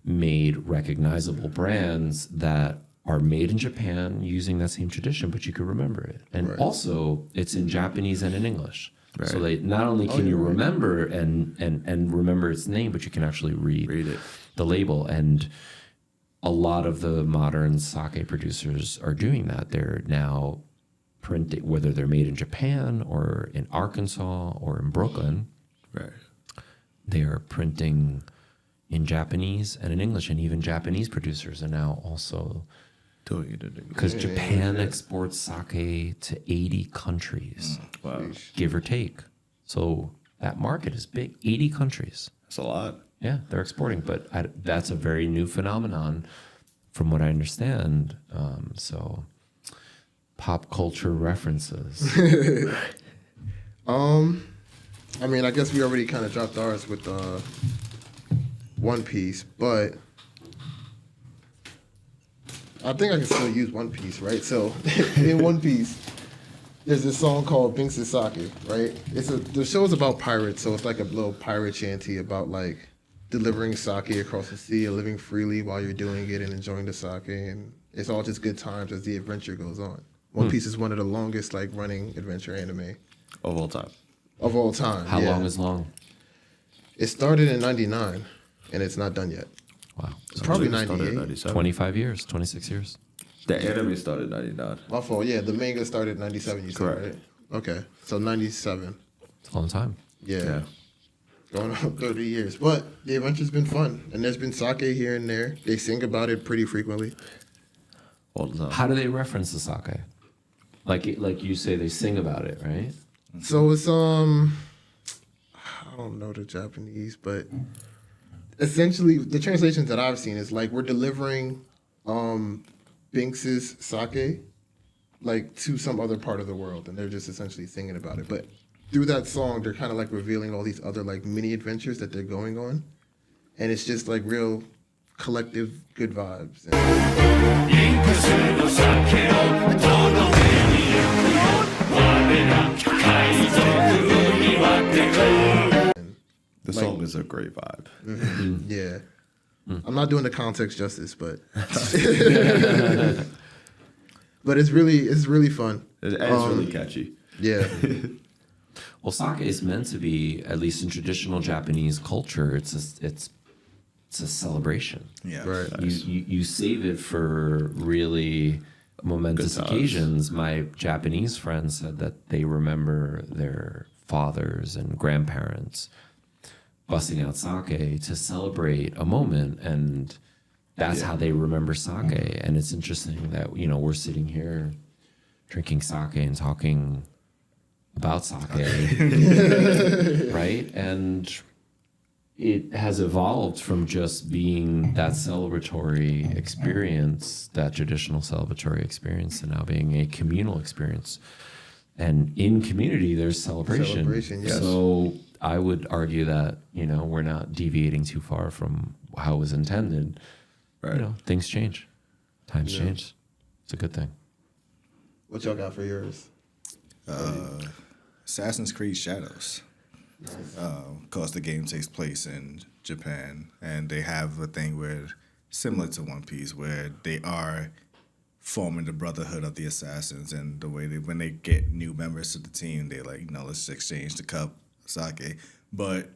made recognizable brands that are made in Japan using that same tradition, but you could remember it. And also, it's in Japanese and in English. Right. So they not only can you remember and remember its name, but you can actually read it. The label. And a lot of the modern sake producers are doing that. They're now printing, whether they're made in Japan or in Arkansas or in Brooklyn, they are printing in Japanese and in English, and even Japanese producers are now also doing it in English. Because Japan exports sake to 80 countries, give or take. So that market is big, 80 countries. That's a lot. Yeah, they're exporting, but that's a very new phenomenon from what I understand. So pop culture references. I guess we already kind of dropped ours with One Piece, but I think I can still use One Piece, right? So in One Piece, there's this song called Binks Sake, right? The show's about pirates, so it's like a little pirate shanty about like delivering sake across the sea and living freely while you're doing it and enjoying the sake, and it's all just good times as the adventure goes on. One Piece is one of the longest like running adventure anime Of all time. of all time. How long is long? It started in '99, and it's not done yet. Wow. It's probably It started in 98. 97. 25 years, 26 years. The anime started in 99. My fault. Yeah, the manga started in '97. You said, Correct. right? Okay, so '97. It's a long time. Yeah. Going on 30 years. But the adventure's been fun, and there's been sake here and there. They sing about it pretty frequently. All the time. How do they reference the sake? Like you say, they sing about it, right? So it's I don't know the Japanese, but essentially the translations that I've seen is like we're delivering Binks's sake like to some other part of the world, and they're just essentially singing about it. But through that song, they're kind of like revealing all these other like mini adventures that they're going on, and it's just like real collective good vibes. The song is a great vibe. Yeah. I'm not doing the context justice, but but it's really fun. It's really catchy. Yeah. Well, sake is meant to be, at least in traditional Japanese culture, it's a celebration. Yeah. Right. You save it for really momentous Good times. occasions, my Japanese friends said that they remember their fathers and grandparents busting out sake to celebrate a moment, and that's how they remember sake. And it's interesting that we're sitting here drinking sake and talking about sake, right? And it has evolved from just being that celebratory experience, that traditional celebratory experience, to now being a communal experience. And in community, there's celebration. Celebration, yes. So I would argue that, we're not deviating too far from how it was intended. Right. Things change. Times change. It's a good thing. What y'all got for yours? Assassin's Creed Shadows. Because the game takes place in Japan, and they have a thing where, similar to One Piece, where they are forming the Brotherhood of the Assassins, and the way when they get new members to the team, they like, let's exchange the cup, sake. But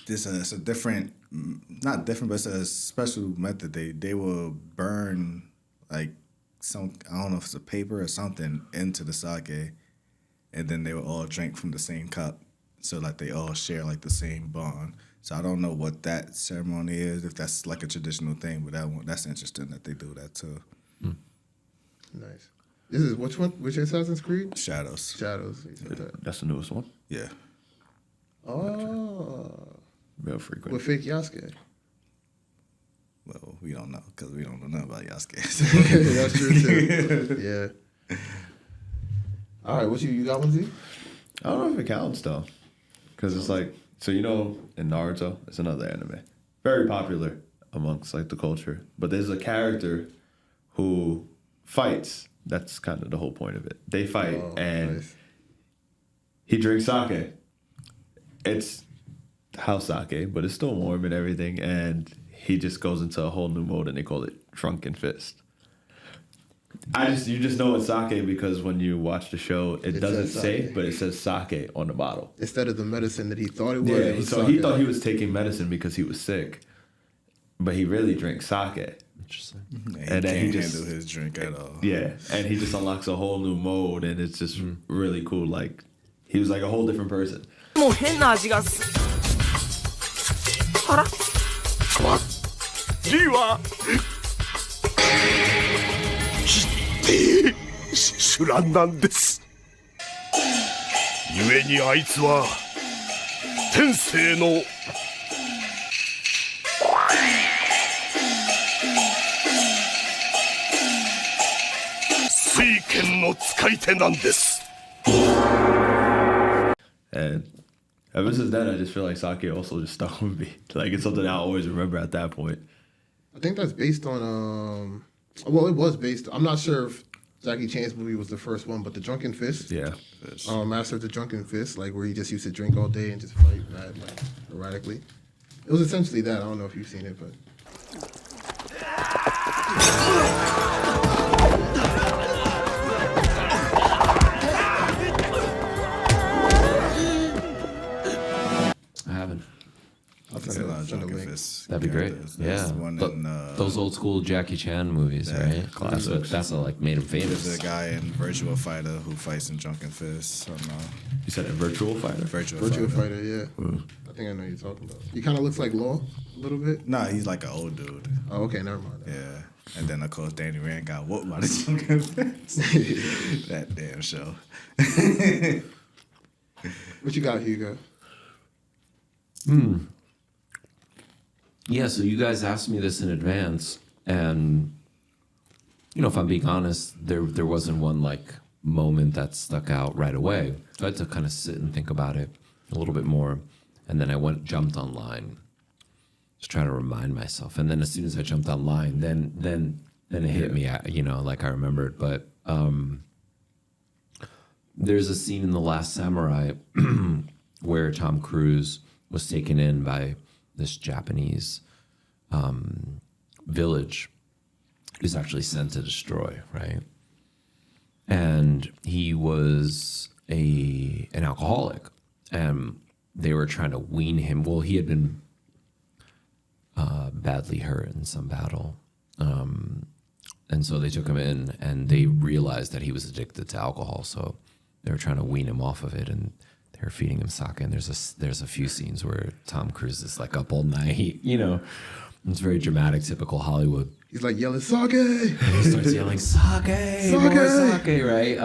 it's a different, not different, but it's a special method. They will burn like some, I don't know if it's a paper or something, into the sake, and then they will all drink from the same cup. So like they all share like the same bond. So I don't know what that ceremony is, if that's like a traditional thing, but that's interesting that they do that too. Nice. This is which one? Which Assassin's Creed? Shadows. Shadows. You said that. That's the newest one. Yeah. Oh, Real frequent. with fake Yasuke. Well, we don't know because we don't know nothing about Yasuke. That's true too. Yeah. All right, what you got one, Z? I don't know if it counts though, because it's like, so in Naruto, it's another anime, very popular amongst like the culture. But there's a character who fights. That's kind of the whole point of it. They fight, and nice. he drinks sake. It's house sake, but it's still warm and everything. And he just goes into a whole new mode, and they call it Drunken Fist. You just know it's sake because when you watch the show, it doesn't says say, sake. but it says sake on the bottle. Instead of the medicine that he thought it was. Yeah, it was so sake. he thought he was taking medicine because he was sick, but he really drinks sake. Interesting. And then he can't just- handle his drink at all. Yeah, and he just unlocks a whole new mode, and it's just really cool. Like, he was like a whole different person. もう変な味がすあらリーはきってシュランなんです故にあいつは天性の水剣の使い手なんです And ever since then, I just feel like sake also just stuck with me. Like, it's something I always remember at that point. I think that's based on. Well, it was based. I'm not sure if Jackie Chan's movie was the first one, but the Drunken Fist. Yeah. Master of the Drunken Fist, like where he just used to drink all day and just fight mad, like erratically. It was essentially that. I don't know if you've seen it, but. I haven't. I'll There's send a lot a, of send a Drunken link. Fist That'd be great. characters. There's Yeah. one But in, those old school Jackie Chan movies, right? classics. That's what like made him There's famous. a guy in Virtual Fighter who fights in Drunken Fist. Somehow. You said a virtual fighter? Virtual Fighter, yeah. I think I know what you're talking about. He kind of looks like Law a little bit. Nah, he's like an old dude. Oh, okay, never mind. Yeah. And then, of course, Danny Rand got whooped by the Drunken Fist. That damn show. What you got, Hugo? Yeah, so you guys asked me this in advance, and if I'm being honest, there wasn't one like moment that stuck out right away. So I had to kind of sit and think about it a little bit more, and then I jumped online to try to remind myself. And then as soon as I jumped online, then it hit me, like I remembered. But there's a scene in The Last Samurai where Tom Cruise was taken in by this Japanese village who's actually sent to destroy, right? And he was an alcoholic, and they were trying to wean him. Well, he had been badly hurt in some battle. And so they took him in, and they realized that he was addicted to alcohol. So they were trying to wean him off of it, and they were feeding him sake. And there's a few scenes where Tom Cruise is like up all night, you know. It's very dramatic, typical Hollywood. He's like yelling, "Sake!" And he starts yelling, "Sake! More sake!" Right?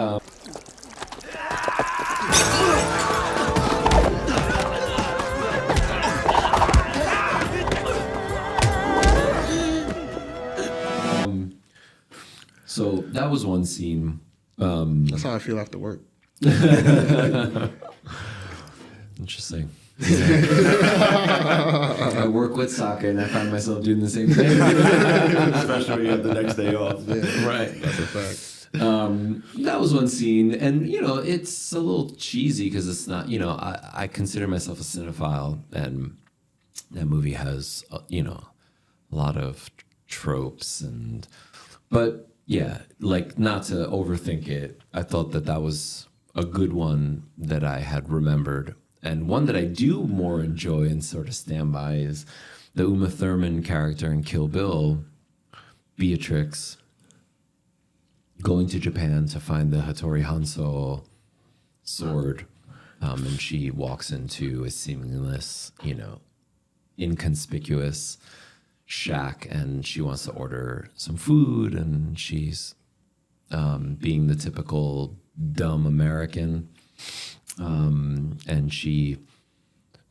So that was one scene. That's how I feel after work. Interesting. I work with sake and I find myself doing the same thing. Especially when you have the next day off. Yeah, Right. that's a fact. That was one scene. And, you know, it's a little cheesy because it's not, you know, I consider myself a cinephile, and that movie has, you know, a lot of tropes. But yeah, like, not to overthink it, I thought that was a good one that I had remembered. And one that I do more enjoy and sort of stand by is the Uma Thurman character in Kill Bill, Beatrix, going to Japan to find the Hattori Hanzo sword. And she walks into a seamless, you know, inconspicuous shack, and she wants to order some food, and she's being the typical dumb American. And she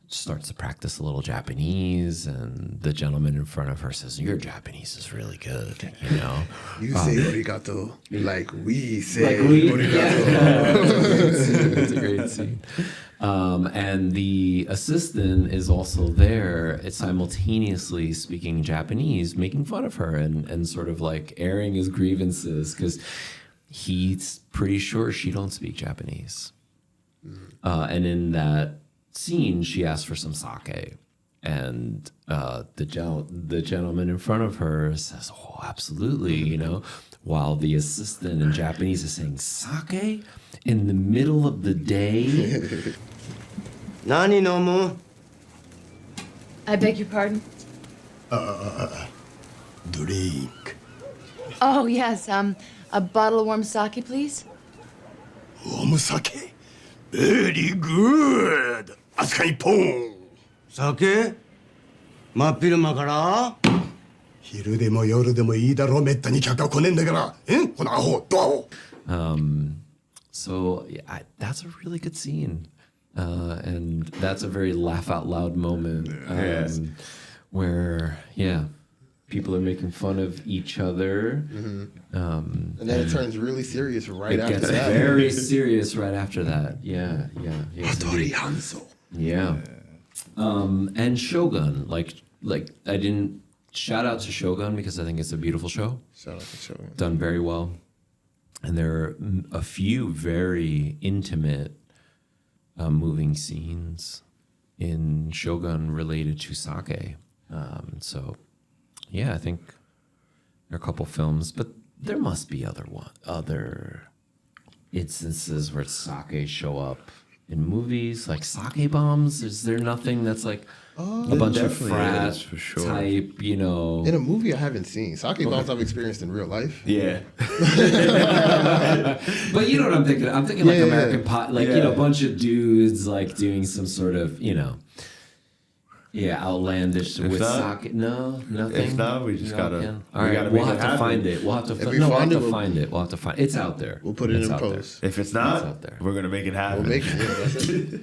starts to practice a little Japanese, and the gentleman in front of her says, "Your Japanese is really good," you know. You say arigato like we say arigato. Yeah. It's a great scene. And the assistant is also there, simultaneously speaking Japanese, making fun of her and sort of like airing his grievances because he's pretty sure she don't speak Japanese. And in that scene, she asks for some sake, and the gentleman in front of her says, "Oh, absolutely," you know, while the assistant in Japanese is saying, "Sake in the middle of the day." Nani nomu? I beg your pardon? Drink. Oh, yes. A bottle of warm sake, please. Warm sake. Very good. あすか一本。酒真っ昼間から昼でも夜でもいいだろう。めったに客が来ねえんだから。このアホ、ドアホ。So yeah, that's a really good scene. And that's a very laugh out loud moment where, yeah, people are making fun of each other. And then it turns really serious right after It gets that. very serious right after that. Yeah. Yes, Hattori indeed. Hanzo. Yeah. And Shogun, like I didn't shout out to Shogun because I think it's a beautiful show. Shout out to Shogun. Done very well. And there are a few very intimate, moving scenes in Shogun related to sake. So, yeah, I think there are a couple films, but there must be other instances where sake show up in movies, like sake bombs. Is there nothing that's like a bunch of frat is, for sure. type, you know? In a movie I haven't seen. Sake bombs I've experienced in real life. Yeah. But you know what I'm thinking? I'm thinking like Yeah. American Pie, like, you know, a bunch of dudes like doing some sort of, you know, outlandish with not, sake. No, nothing. If not, we just No, gotta. again. we All right, gotta we'll make have it to find happen. it. We'll have to. If we find it, We'll have to find. It's out there. We'll put it It's in out there. post. If it's It's not, out there. we're gonna make it happen. We'll make it. Yeah, that's it.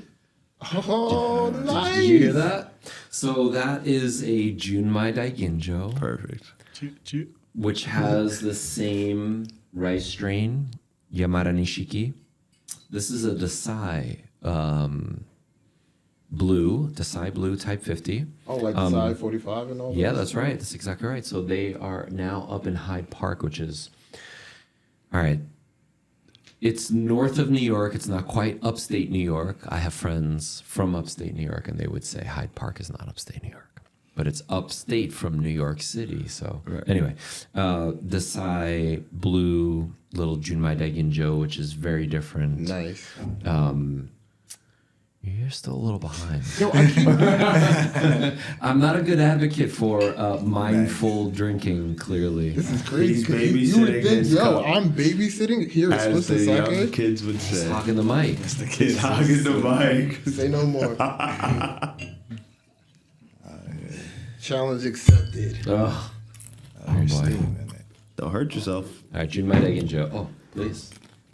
Oh, nice. Did you hear that? So that is a Junmai Daiginjo, Perfect. which has the same rice strain, Yamada Nishiki. This is a Desai Desai Blue Type 50. Oh, like the side 45 and all Yeah, that? that's right. That's exactly right. So they are now up in Hyde Park, which is, all right, it's north of New York. It's not quite upstate New York. I have friends from upstate New York, and they would say Hyde Park is not upstate New York, but it's upstate from New York City. So anyway, Desai Blue Little Junmai Daiginjo, which is very different. Nice. You're still a little behind. Yo, I keep, I'm not a good advocate for mindful drinking, clearly. this is crazy. He's 'cause you would babysitting think, his yo, cup. I'm babysitting here at As Spliffs the and young Sake. kids would Just say. hogging the mic. The He's kids. hogging the mic. Say no more. Challenge accepted. Oh, Oh, you're boy. still in it. Don't hurt yourself. all right, June, my egg and Joe. Oh, please.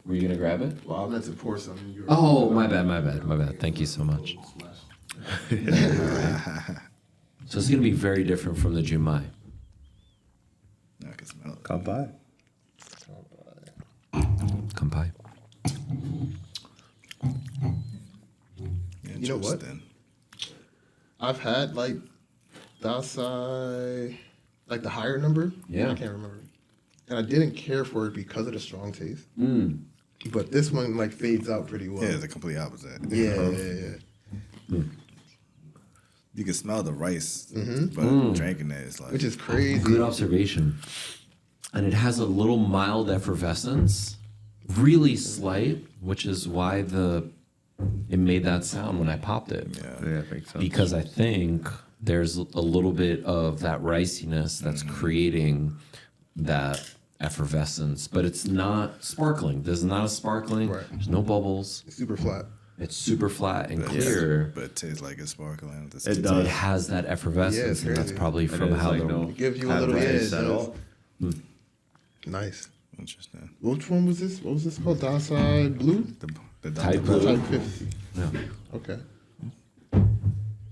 Were you gonna grab it? Well, I meant to pour some. You were- Oh, my bad. Thank you so much. So it's gonna be very different from the Jumai. I can smell it. Come by. Kampai. You know what? Interesting. I've had like Dasai, like the higher number. Yeah. I can't remember. And I didn't care for it because of the strong taste. Mm. But this one like fades out pretty well. Yeah, the complete opposite. Yeah. You can smell the rice, but drinking it is like. Which is crazy. Good observation. And it has a little mild effervescence, really slight, which is why it made that sound when I popped it. Yeah. Makes sense. Because I think there's a little bit of that riciness that's creating that effervescence, but it's not sparkling. There's not a sparkling. Right. There's no bubbles. It's super flat. It's super flat and But clear. But it tastes like it's sparkling. At the It same does. time. It has that effervescence, Yeah, and that's it's probably crazy. from it's how like the no- It gives you a how little the edge. rice at all. Nice. Interesting. Which one was this? What was this called? Dasai Blue? The Type Dr. Blue. Type 50. Yeah. Okay.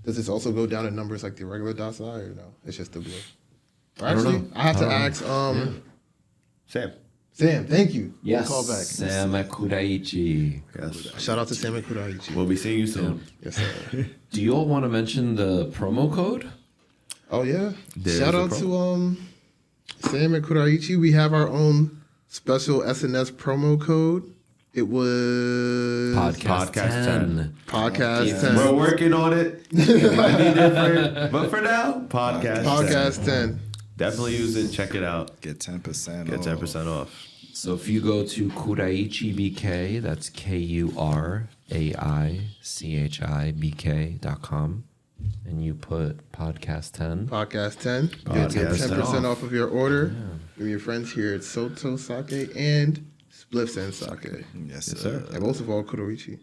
Does this also go down in numbers like the regular Dasai or no? It's just the blue. I don't Actually, know. I have to ask Sam. Sam, thank you. Yes. Call back. Sam Kuraichi. Yes. Shout out to Sam and Kuraichi. We'll be seeing you soon. Yes, sir. Do you all want to mention the promo code? Oh yeah. There's Shout a out to Sam and Kuraichi. We have our own special SNS promo code. It was Podcast 10. Podcast Yeah. 10. We're working on it. It might be different, but for now, podcast. Podcast 10. Definitely use it. Check it out. Get 10% Get off. 10% off. So if you go to Kuraichi BK, that's KURAICHIBK.com, and you put podcast 10. Podcast 10. Podcast Get 10% 10% off of your order. From your friends here at Soto Sake and Spliffs and Sake. Yes, Yes, sir. sir. And most of all, Kuraichi.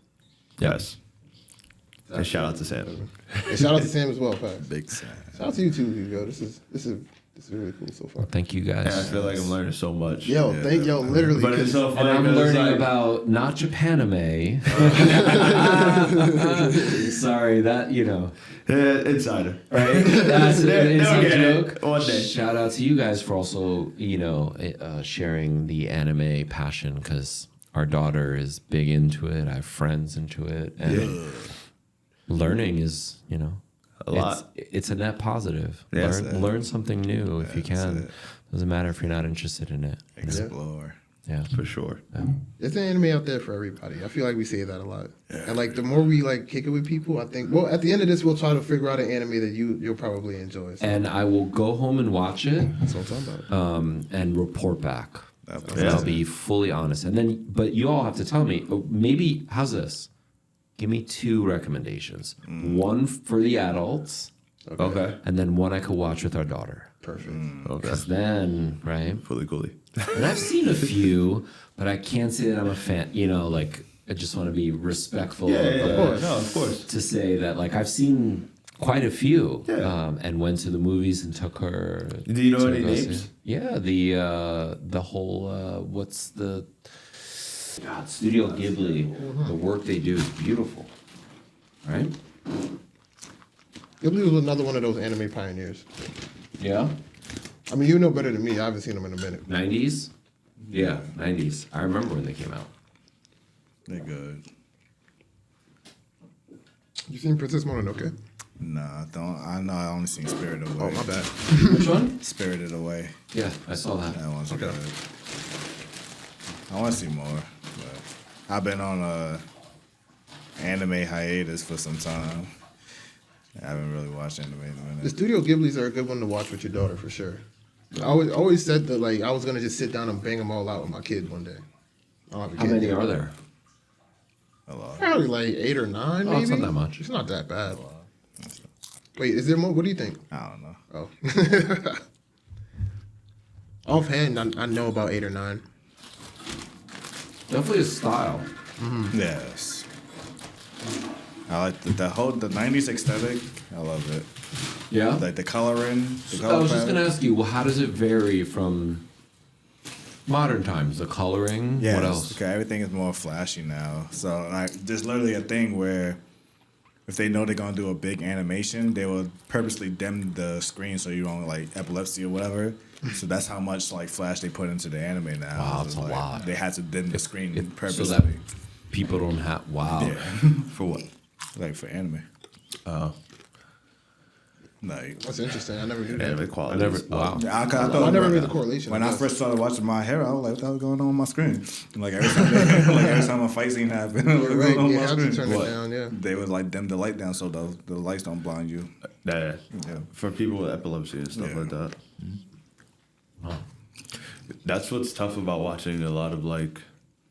Yes. And shout out to Sam. And shout out to Sam as well, Pat. Big Sam. Shout out to you too, Hugo. This is really cool so far. Thank you And I guys. feel like I'm learning so much. Yo, literally. But it's so And funny. I'm 'cause it's learning like- about not Japanime. Sorry, that, Insider. right? That's an They'll inside get it joke. one day. Shout out to you guys for also, sharing the anime passion, because our daughter is big into it. I have friends into it, and learning is, A lot. It's a net positive. Yes. Learn something new if you can. it. Doesn't matter if you're not interested in it. Explore. Yeah. For sure. There's an anime out there for everybody. I feel like we say that a lot. And like the more we like kick it with people, I think at the end of this we'll try to figure out an anime that you'll probably enjoy. So And I will go home and watch it that's what I'm talking about. and report back. That's And I'll be fully honest. And then, but you all have to tell me, maybe, how's this? Give me 2 recommendations. One for the adults, Okay. and then one I could watch with our daughter. Perfect. Okay. Because then, right? Fully coolly. And I've seen a few, but I can't say that I'm a fan. I just want to be respectful Of course. to say that, I've seen quite a few, Yeah. and went to the movies and took her. Do you know to any go see- names? Yeah, the whole what's the Studio Ghibli? The work they do is beautiful, right? Ghibli was another one of those anime pioneers. Yeah, I mean, you know better than me. I haven't seen them in a minute. 90s. Yeah, 90s. I remember when they came out. They're good. You seen Princess Mononoke? Nah, I don't. I know I only seen Spirited Away. Oh, my bad. Which one? Spirited Away. Yeah, I saw that. That one's good. I want to see more, but I've been on a anime hiatus for some time. I haven't really watched anime in a The minute. Studio Ghiblis are a good one to watch with your daughter for sure. I always said that I was gonna just sit down and bang them all out with my kid one day. I don't have a How kid many yet. are there? A lot. Probably like 8 or 9, maybe. Oh, it's not that much. It's not that bad. Wait, is there more? What do you think? I don't know. Oh. Offhand, I know about 8 or 9. Definitely a style. Yes. I like the 90s aesthetic. I love it. Yeah. Like the coloring. The I color was just palette. gonna ask you, well, how does it vary from modern times? The coloring. Yes, What else? Okay, everything is more flashy now. So like, there's literally a thing where if they know they're gonna do a big animation, they will purposely dim the screen so you don't like epilepsy or whatever. So that's how much like flash they put into the anime now. Wow, It's that's a like, lot. They had to dim the screen So purposely. that people don't have. Wow. Yeah. For what? Like for anime. Oh, Like That's interesting. I never knew that. anime I quality. never. is- Wow. I thought I never made the correlation. When I I guess. first started watching My Hero, I was like, what the hell's going on my screen? And, like every time, like every time a fight scene happened, what was Right, going on you my have to screen? turn it down, yeah. They would like dim the light down so the lights don't blind you. Yeah. Yeah. For people with epilepsy and stuff Yeah. like that. That's what's tough about watching a lot of like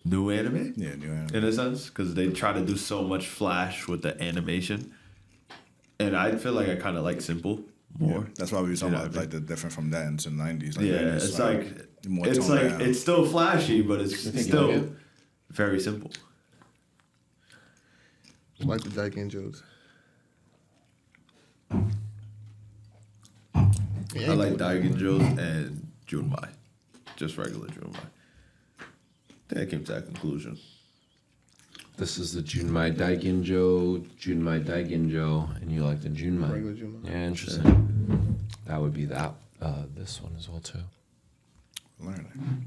new anime. Yeah, new anime. In a sense, because they try to do so much flash with the animation, and I feel like I kind of like simple more. Yeah, that's why we were talking You know about what I like the different from that into the 90s. Yeah, 90s, it's like more it's toned like down. it's still flashy, but it's think you still like it? very simple. I like the Daikin jokes. Yeah, I like Daigen Joes and Junmai, just regular Junmai. I think I came to that conclusion. This is the Junmai Daiginjo, Junmai Daiginjo, and you like the Junmai. Regular Junmai. Yeah, interesting. That would be that. This one as well too. Learning.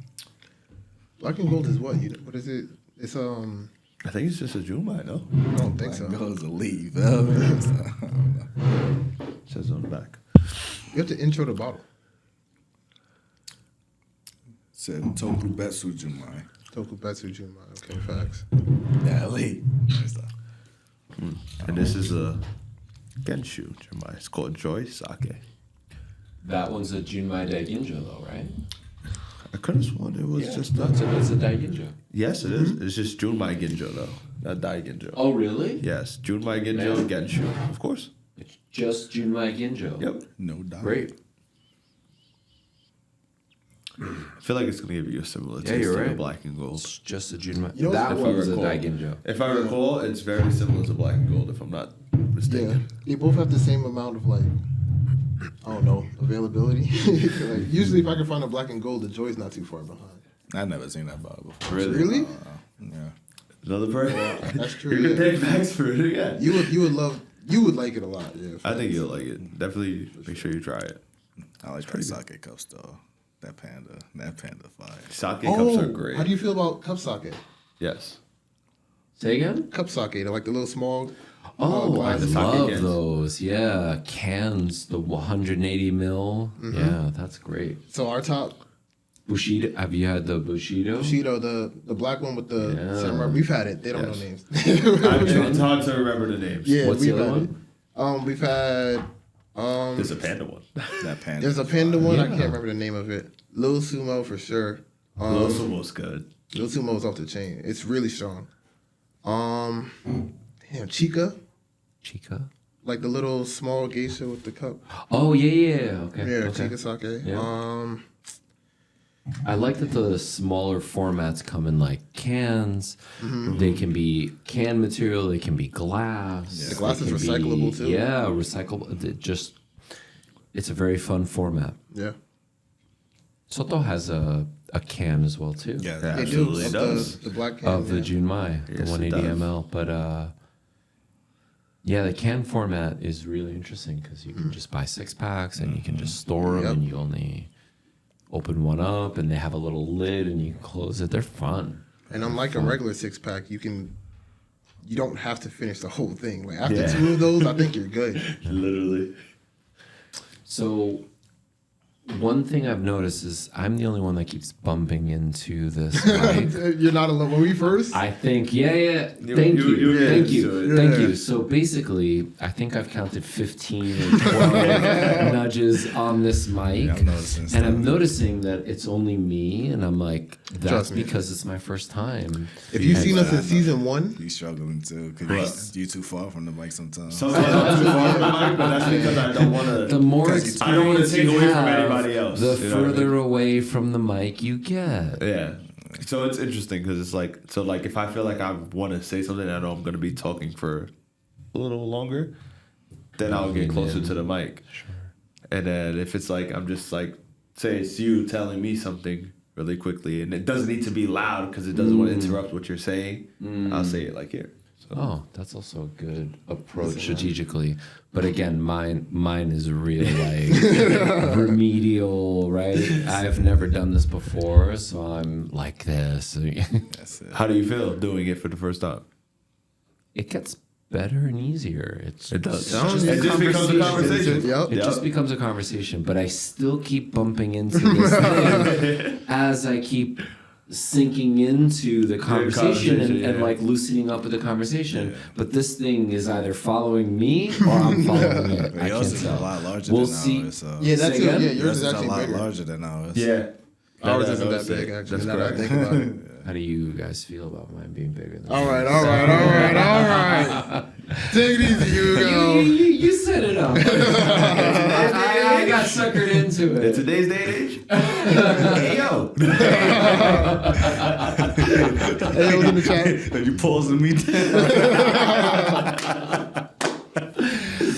Black and gold is what? What is it? It's I think it's just a Junmai, no? I don't think so. Goes to leave. It says on the back. You have to intro the bottle. Said Tokubetsu Jumai. Tokubetsu Junmai. Okay, facts. Yeah, leave. And this is a Genshu Junmai. It's called Joy Sake. That one's a Junmai Daiginjo though, right? I could have sworn it was just No, it's a Daiginjo. Yes, it is. It's just Junmai Ginjo though, not Dai Ginjo. Oh, really? Yes, Junmai Ginjo, Man. Genshu, of course. It's just Junmai Ginjo. Yep. No doubt. Great. I feel like it's gonna give you a similar Yeah, taste you're to the right. black and gold. It's just a Junmai. You know that if I one's a recall. Daiginjo. If I recall, it's very similar to black and gold. If I'm not Yeah, mistaken. they both have the same amount of like, I don't know, availability. Like, usually, if I can find a black and gold, the joy's not too far behind. I've never seen that bottle before. Really? Yeah. Another person. That's true. You're gonna Yeah. take backs for it again. You would like it a lot. Yeah. I think you'll like it. Definitely make sure you try it. I like that sake cups though. That panda fire. Sake Oh, cups are great. how do you feel about cup sake? Yes. Say again? Cup sake, they're like the little small. Oh, I glasses. sake love cans. those. Yeah, cans, the 180 mil. Yeah, that's great. So our top Bushido. Have you had the Bushido? Bushido, the black one with the Yeah. samurai. We've had it. They don't Yes. know names. It's hard to remember the names. Yeah, What's the we've other had one? it. We've had. There's a panda one. That panda. There's a panda one. I Yeah. can't remember the name of it. Lil Sumo for sure. Lil Sumo's good. Lil Sumo's off the chain. It's really strong. Damn, Chica, Chica. like the little small geisha with the cup. Oh yeah. Okay. Yeah, okay. Chica sake. Yeah. I like that the smaller formats come in like cans. They can be can material. They can be glass. The glass they is can be- recyclable, too. Yeah, recyclable. It's a very fun format. Yeah, Soto has a can as well too. Yeah. Yeah. they do. Absolutely Of does. the black can. Of the yeah. Junmai, Yes, the it 180 does. ml. But yeah, the can format is really interesting because you can just buy 6-packs and you can just store them Yep. and you only open one up and they have a little lid and you can close it. They're fun. And unlike a regular 6-pack, you don't have to finish the whole thing. Like after Yeah. 2 of those, I think you're good. Literally. So One thing I've noticed is I'm the only one that keeps bumping into this mic. You're not alone. When we first, I think, yeah. Thank you. So basically, I think I've counted 15 or 12 nudges on this mic. Yeah, I'm noticing and I'm stuff. noticing that it's only me, and I'm like, that's Trust me. because it's my first time. if you've seen us in season 1, He's struggling too because you too far from the mic sometimes. Sometimes I'm too far from the mic, but that's because I don't want to. The more I don't want to experience take you away from have, anybody else. the you know what I further mean? away from the mic you get. Yeah. So it's interesting because it's like, so like if I feel like I want to say something, I know I'm going to be talking for a little longer, then I'll get closer to the mic. Sure. And then if it's like, I'm just like, say it's you telling me something really quickly, and it doesn't need to be loud because it doesn't want to interrupt what you're saying, I'll say it like here. So. Oh, that's also a good approach strategically. But again, mine is real like remedial, right? I've never done this before, so I'm like this. That's it. How do you feel doing it for the first time? It gets better and easier. It does. It just becomes a conversation. Yep. It just becomes a conversation, but I still keep bumping into this thing as I keep sinking into the conversation and like loosening up with the conversation. Yeah. But this thing is either following me or I'm following it. I Yours can't is tell. a lot larger We'll than see. ours. So. yeah, that's Say again? yeah. Yours Yours is is a actually lot bigger. larger than ours. Yeah. Ours isn't that big actually. That's Now that I correct. think about it. How do you guys feel about mine being bigger than All yours? right. Take it easy, Hugo. You set it up. I got suckered into In it. today's day and age, hey yo, Hey, it was in the chat. You pausing me down.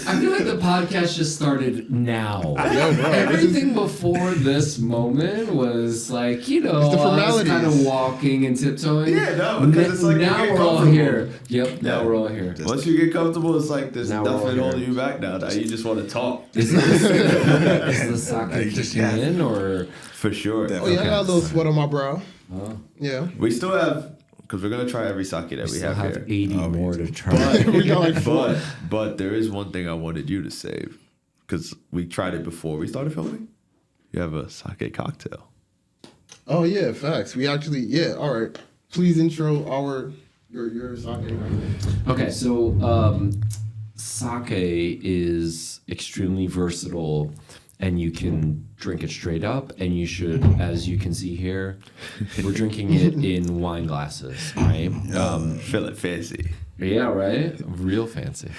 I feel like the podcast just started now. Yo, bro, Everything before this moment was like, the I was formalities. kind of walking and tiptoeing. Yeah, no, because it's like now you get we're all comfortable. here. Yep, now we're all here. once you get comfortable, it's like there's Now we're all nothing here. holding you back now. Now you just want to talk. Is the Now sake you just kicking got it. in or? For sure. Oh yeah, I got a little sweat on my brow. Yeah. We still have, because we're gonna try every sake that we Still have have here. 80 more to try. We got like 4. But there is one thing I wanted you to save, because we tried it before we started filming. You have a sake cocktail. Oh yeah, facts. We actually all right. Please intro your sake. Okay, so sake is extremely versatile, and you can drink it straight up, and you should, as you can see here, we're drinking it in wine glasses, right? Feel it fancy. Yeah, right? Real fancy.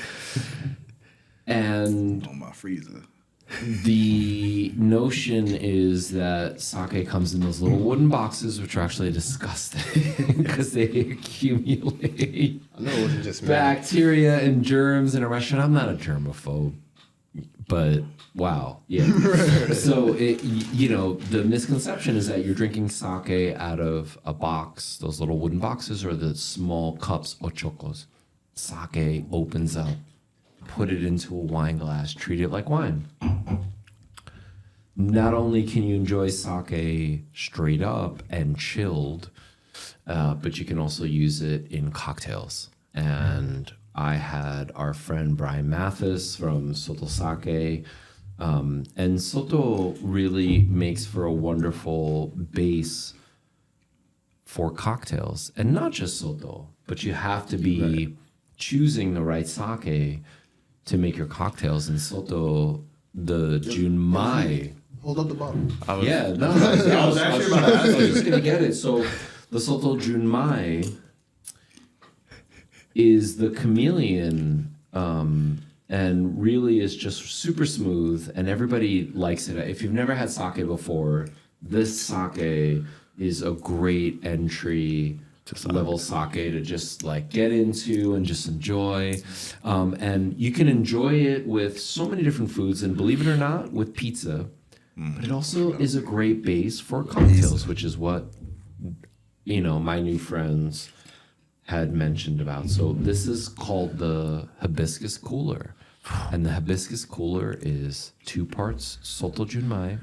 And On my freezer. the notion is that sake comes in those little wooden boxes, which are actually disgusting because they accumulate I know it wasn't just me. bacteria and germs in a restaurant. I'm not a germaphobe, but wow, yeah. So the misconception is that you're drinking sake out of a box, those little wooden boxes, or the small cups, ochokos. Sake opens up, put it into a wine glass, treat it like wine. Not only can you enjoy sake straight up and chilled, but you can also use it in cocktails. And I had our friend Brian Mathis from Soto Sake, and Soto really makes for a wonderful base for cocktails. And not just Soto, but you have to be choosing the right sake to make your cocktails. And Soto, the Junmai. Hold up the bottle. I was just gonna get it. So the Soto Junmai is the chameleon, and really is just super smooth, and everybody likes it. If you've never had sake before, this sake is a great entry level sake to just like get into and just enjoy. And you can enjoy it with so many different foods, and believe it or not, with pizza. But it also is a great base for cocktails, which is what, my new friends had mentioned about. So this is called the hibiscus cooler. And the hibiscus cooler is 2 parts Soto Junmai,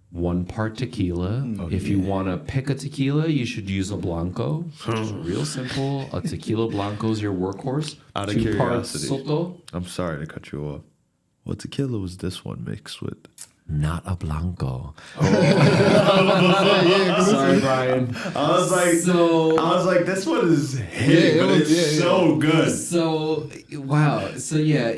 1 part tequila. If you want to pick a tequila, you should use a Blanco. It's real simple. A tequila Blanco is your workhorse. Out of 2 parts curiosity. Soto. I'm sorry to cut you off. What tequila was this one mixed with? not a blanco. Sorry, Brian. I was like, this one is hitting, Yeah, but it's so good. So, wow. So, yeah,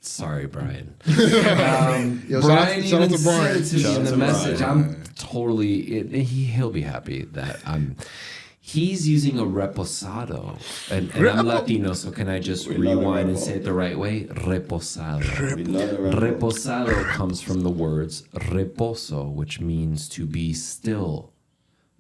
sorry, Brian. Yo, Brian shout out even to Brian. said to me Shout in out the to message, Brian. I'm totally, he'll be happy that he's using a reposado. And I'm Latino, so can I just We love a rewind and repo. say it the right way? Reposado. We love the repo. Reposado comes from the words reposo, which means to be still.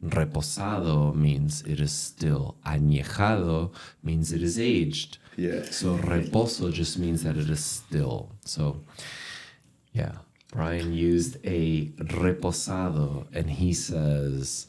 Reposado means it is still. Añejado means it is aged. Yeah. So reposo just means that it is still. So, yeah, Brian used a reposado, and he says,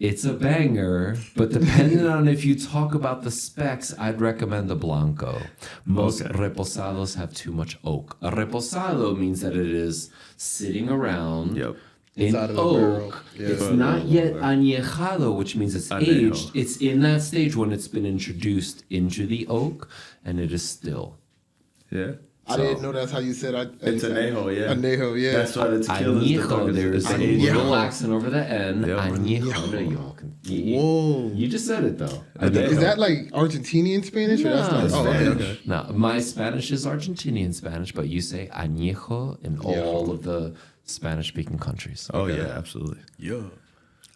it's a banger, but depending on if you talk about the specs, I'd recommend the Blanco. Most reposados have too much oak. A reposado means that it is sitting around Yep. in Inside of the barrel. oak. Yeah. It's not yet añejado, which means it's Añejo. aged. It's in that stage when it's been introduced into the oak, and it is still. Yeah. I didn't know that's how you said it. It's añejo, yeah. Añejo, yeah. That's why the tequila is the Añejo, darkest. there's It's a aged. little accent over the N. Yep. Añejo. No, you all can. Whoa. You just said it though. Is that like Argentinian Spanish? Or that's not, it's oh, okay, Spanish. okay. No, my Spanish is Argentinian Spanish, but you say añejo in all of the Spanish-speaking countries. Oh, yeah, absolutely. Yeah.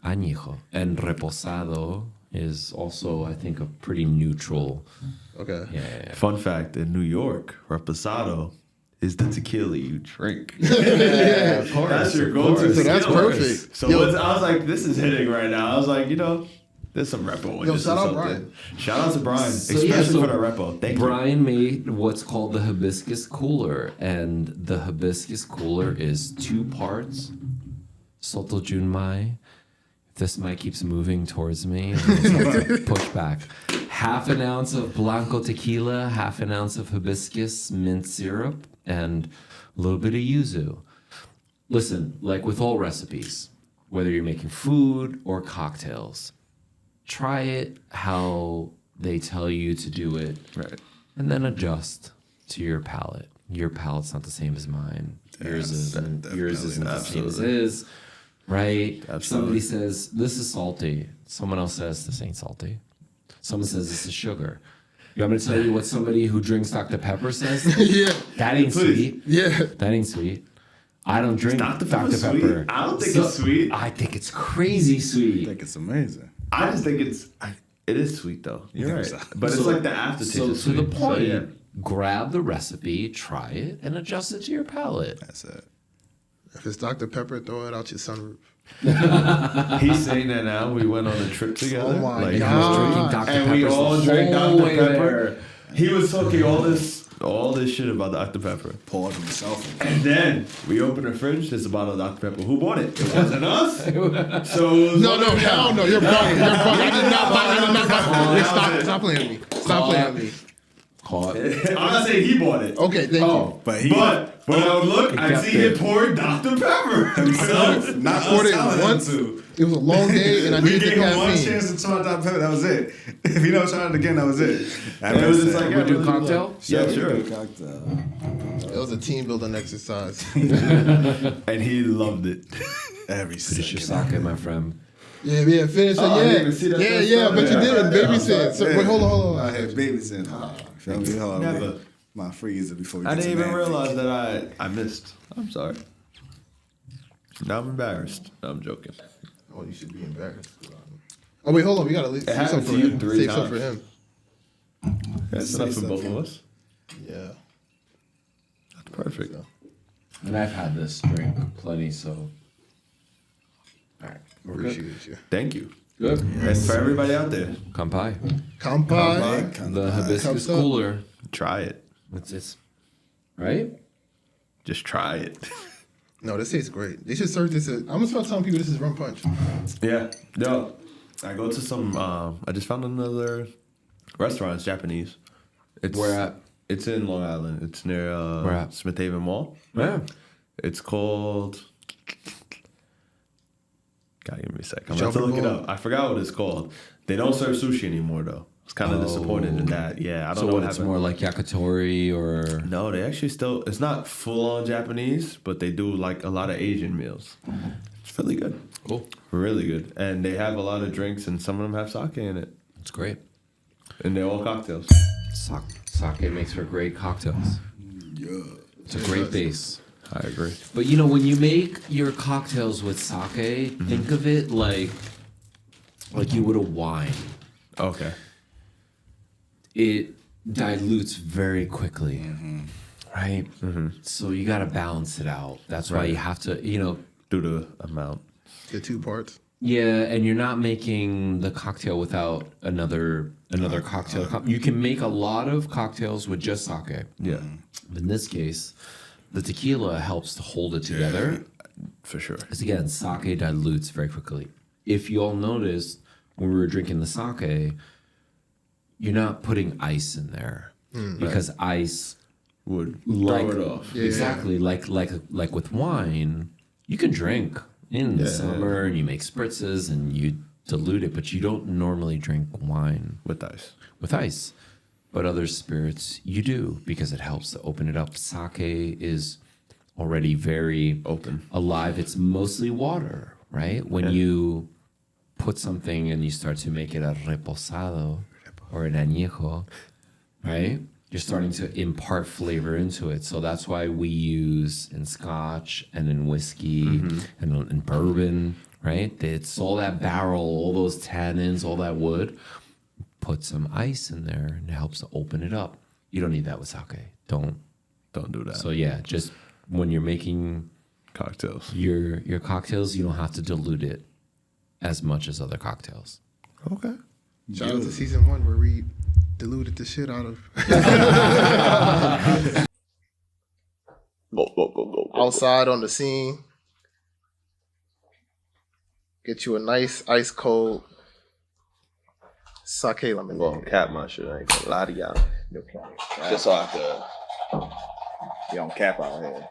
Añejo. And reposado is also, I think, a pretty neutral. Okay. Yeah. Fun fact, in New York, reposado is the tequila you drink. Yeah, of course. That's your of go-to. course. So that's tequila. perfect. So Yo. I was like, this is hitting right now. I was like, there's some repo in Yo, this shout or out something. Brian. Shout out to Brian, So, especially for the repo. Thank you. Brian made what's called the hibiscus cooler, and the hibiscus cooler is 2 parts Soto Junmai. If this mic keeps moving towards me, I'm gonna have to push back. 1/2 ounce of Blanco tequila, 1/2 ounce of hibiscus mint syrup, and a little bit of yuzu. Listen, like with all recipes, whether you're making food or cocktails, try it how they tell you to do it, Right. and then adjust to your palate. Your palate's not the same as mine. Yours isn't. Yours isn't the same as his. Right? Absolutely. Somebody says this is salty. Someone else says this ain't salty. Someone says this is sugar. You want me to tell you what somebody who drinks Dr. Pepper says? Yeah. That ain't sweet. Yeah. That ain't sweet. I don't drink Dr. Dr. Pepper Pepper. sweet? I don't think it's sweet. I think it's crazy I sweet. think it's amazing. I just think it is sweet though. You're right. so. But it's like the aftertaste So is to the sweet. So, point, yeah. grab the recipe, try it, and adjust it to your palate. That's it. If it's Dr. Pepper, throw it out your sunroof. He's saying that now. We went on a trip together. Oh my he was God. Drinking Dr. And we Peppers all the drank whole Dr. way Pepper. there. He was talking all this shit about Dr. Pepper. Poured himself. And then we opened the fridge. There's a bottle of Dr. Pepper. Who bought it? It wasn't us. So it was No, hell no. You're bugging. You're bugging. I did not buy. I did not buy. Wait, Stop. stop playing with me. Stop playing with me. Caught. I'm not saying he bought it. Okay, thank you. But he But when I would look, I'd kept see him it. pouring Dr. Pepper. So, not I poured us it telling him once. to. It was a long day, and I We needed the gave him one caffeine. chance to try Dr. Pepper. That was it. If he don't try it again, that was it. and it was just like, We yeah, do really cocktail? good. Yeah, sure. It was a team building exercise. And he loved it. Every Finish your second. sake, my friend. Yeah, finish it. Oh, I didn't Yeah, even see that. yeah, but you Yeah. did. Babysit. So, wait, hold on. I had babies in. Feel me? Hold on. Never. My freezer before we I get didn't to even that. realize that I missed. I'm sorry. Now I'm embarrassed. No, I'm joking. Oh, you should be embarrassed. Oh wait, hold on. We gotta save happened some to for you him. 3 Save some times. for him. That's enough for both of us. Yeah. That's perfect. And I've had this drink plenty, so. All right. We're good. Appreciate you. Thank you. Good. And for everybody out there, Kampai. Kampai. The hibiscus Cups up. cooler. try it. It's right? Just try it. No, this tastes great. They should serve this. I'm gonna start telling people this is rum punch. Yeah. No. I go to some. I just found another restaurant. It's Japanese. It's Where at? It's in Long Island. It's near Where at? Smith Haven Mall. Yeah. It's called. Gotta give me a sec. I'm about to look it Shuffleboard. up. I forgot what it's called. They don't serve sushi anymore though. was kind of disappointed in that. Yeah, I don't So know what? what It's happened. more like yakitori or No, they actually still. It's not full on Japanese, but they do like a lot of Asian meals. It's really good. cool. Really good, and they have a lot of drinks, and some of them have sake in it, It's great. and they're all cocktails. Sake makes for great cocktails. Yeah, it's a great base. I agree. But you know, when you make your cocktails with sake, think of it like you would a wine. Okay. It dilutes very quickly, right? So you got to balance it out. That's why you have to, Do the amount. The 2 parts. yeah. And you're not making the cocktail without another cocktail. You can make a lot of cocktails with just sake. Yeah, But in this case, the tequila helps to hold it together. for sure. Because again, sake dilutes very quickly. If you all noticed when we were drinking the sake, you're not putting ice in there because ice Would like throw it off. exactly like with wine, you can drink in the summer and you make spritzes and you dilute it, but you don't normally drink wine With ice. with ice. But other spirits you do because it helps to open it up. Sake is already very Open. alive. It's mostly water, right? When you put something and you start to make it a reposado or an añejo, right? You're starting to impart flavor into it. So that's why we use in scotch and in whiskey and in bourbon, right? It's all that barrel, all those tannins, all that wood. Put some ice in there and it helps to open it up. You don't need that with sake. Don't do that. So yeah, just when you're making Cocktails. your cocktails, you don't have to dilute it as much as other cocktails. Okay. Shout out to season 1 where we diluted the shit out of. Outside on the scene. Get you a nice ice cold sake lemonade. I'm gonna cap my shit. I ain't gonna lie to y'all. Just so I can. You don't cap out here.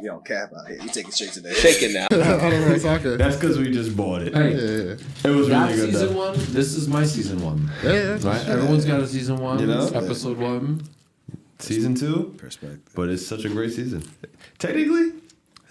You don't cap out here. You take it straight to the head. Shake it now. I don't know sake. That's because we just bought it. Hey, Yeah. It was that really good season though. 1, this is my season 1. Yeah. Right? Everyone's got a season 1, You know? episode 1. Season 2, Perspective. but it's such a great season. Technically,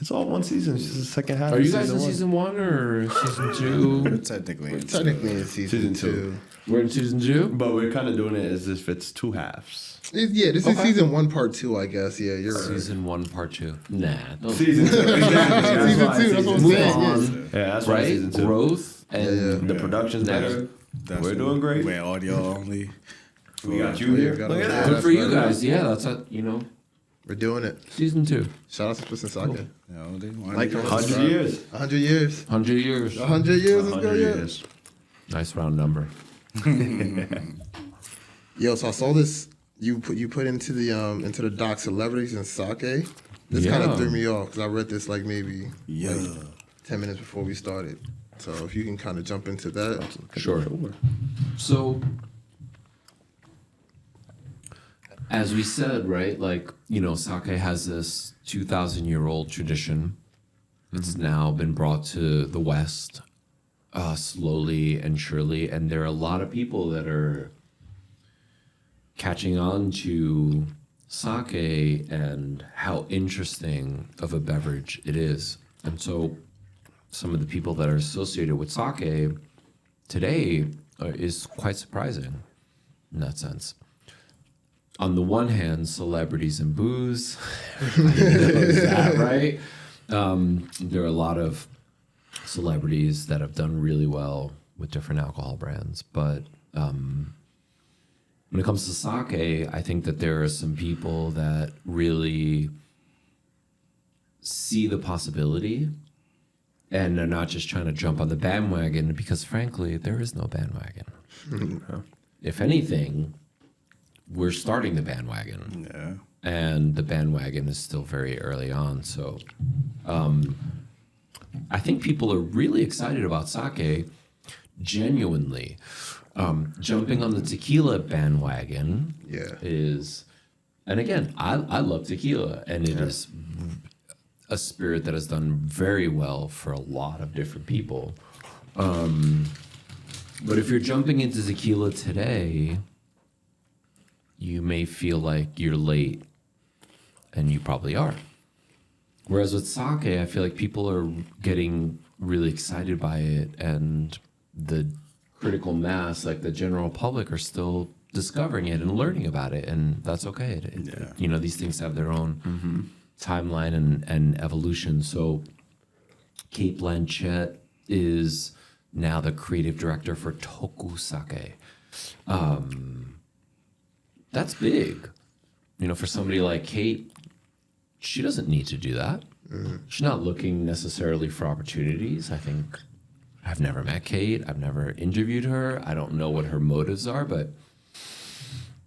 it's all one season. It's just the second half. Are of you guys in one. season 1 or season 2? Technically. Technically it's season Season 2. We're in season 2? But we're kind of doing it as if it's 2 halves. Yeah, this is season 1 part 2, I guess. Yeah, you're right. Season 1, part 2. Nah. Don't Season 2. Exactly. That's Season why 2, that's what I'm Move saying. on. Yeah, that's why Right? season 2. Growth and The production's better. We're doing great. We're audio only. We got you here. got Look at it. that. good for you guys. Yeah, that's a, We're doing it. season 2. Shout out to Spliffs and Sake. You know, they want Like 100 years. 100 years. 100 years. 100 years is 100 good. Yeah. years. Nice round number. Yo, so I saw this. You put into the doc celebrities and sake. This kind Yeah. of threw me off because I read this like maybe Yeah. 10 minutes before we started. So if you can kind of jump into that. Sure. So, as we said, right, like, sake has this 2,000-year-old tradition. It's now been brought to the West slowly and surely. And there are a lot of people that are catching on to sake and how interesting of a beverage it is. And so some of the people that are associated with sake today is quite surprising in that sense. On the one hand, celebrities and booze, everybody knows that, right? There are a lot of celebrities that have done really well with different alcohol brands, but when it comes to sake, I think that there are some people that really see the possibility and are not just trying to jump on the bandwagon because, frankly, there is no bandwagon. If anything, we're starting the bandwagon. Yeah. And the bandwagon is still very early on. So I think people are really excited about sake, genuinely. Jumping on the tequila bandwagon is, and again, I love tequila, and it is a spirit that has done very well for a lot of different people. But if you're jumping into tequila today, you may feel like you're late, and you probably are. Whereas with sake, I feel like people are getting really excited by it, and the critical mass, like the general public, are still discovering it and learning about it, and that's okay. You know, these things have their own timeline and evolution. So Kate Blanchett is now the creative director for Toku Sake. That's big. You know, for somebody like Kate, she doesn't need to do that. She's not looking necessarily for opportunities. I think I've never met Kate. I've never interviewed her. I don't know what her motives are, but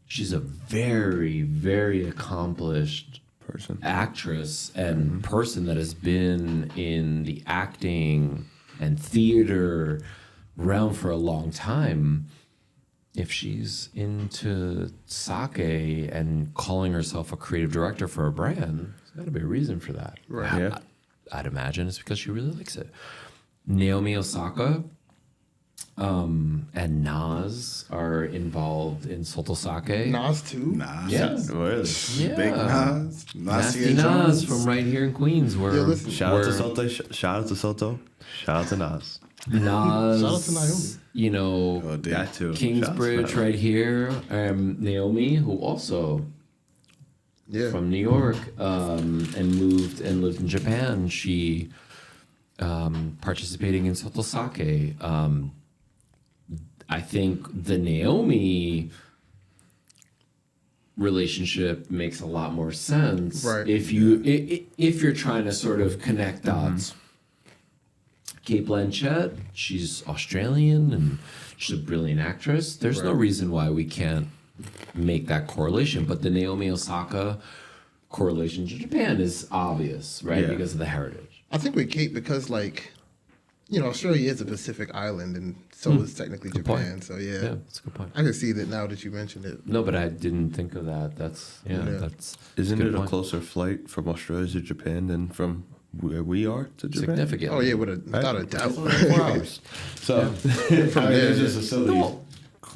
she's a very, very accomplished actress and person that has been in the acting and theater realm for a long time. If she's into sake and calling herself a creative director for a brand, there's got to be a reason for that. Right. Yeah. I'd imagine it's because she really likes it. Naomi Osaka and Nas are involved in Soto Sake. Nas too. Nas. Yes. Really? Yeah. Big Nas. Nasty Nasty Nas from right here in Queens. Where, Yeah, listen. Shout out to where Soto. Shout out to Soto. Shout out to Nas. Nas. Shout out to Naomi. You know, Oh, dude. That too. Kingsbridge Shout out to right here. Naomi, who also Yeah. from New York and moved and lived in Japan. She participating in Soto Sake. I think the Naomi relationship makes a lot more sense Right. if you're trying to sort of connect dots. Kate Blanchett, she's Australian and she's a brilliant actress. There's no reason why we can't make that correlation. But the Naomi Osaka correlation to Japan is obvious, right? Yeah. Because of the heritage. I think with Kate, because like, you know, Australia is a Pacific island, and so is technically Japan. point. So Yeah, yeah, that's a good point. I can see that now that you mentioned it. No, but I didn't think of that. That's that's Isn't good it a point. closer flight from Australia to Japan than from where we are to Japan? Significant. Oh yeah, without a doubt. 4 hours. So from there, it's just a silly. No.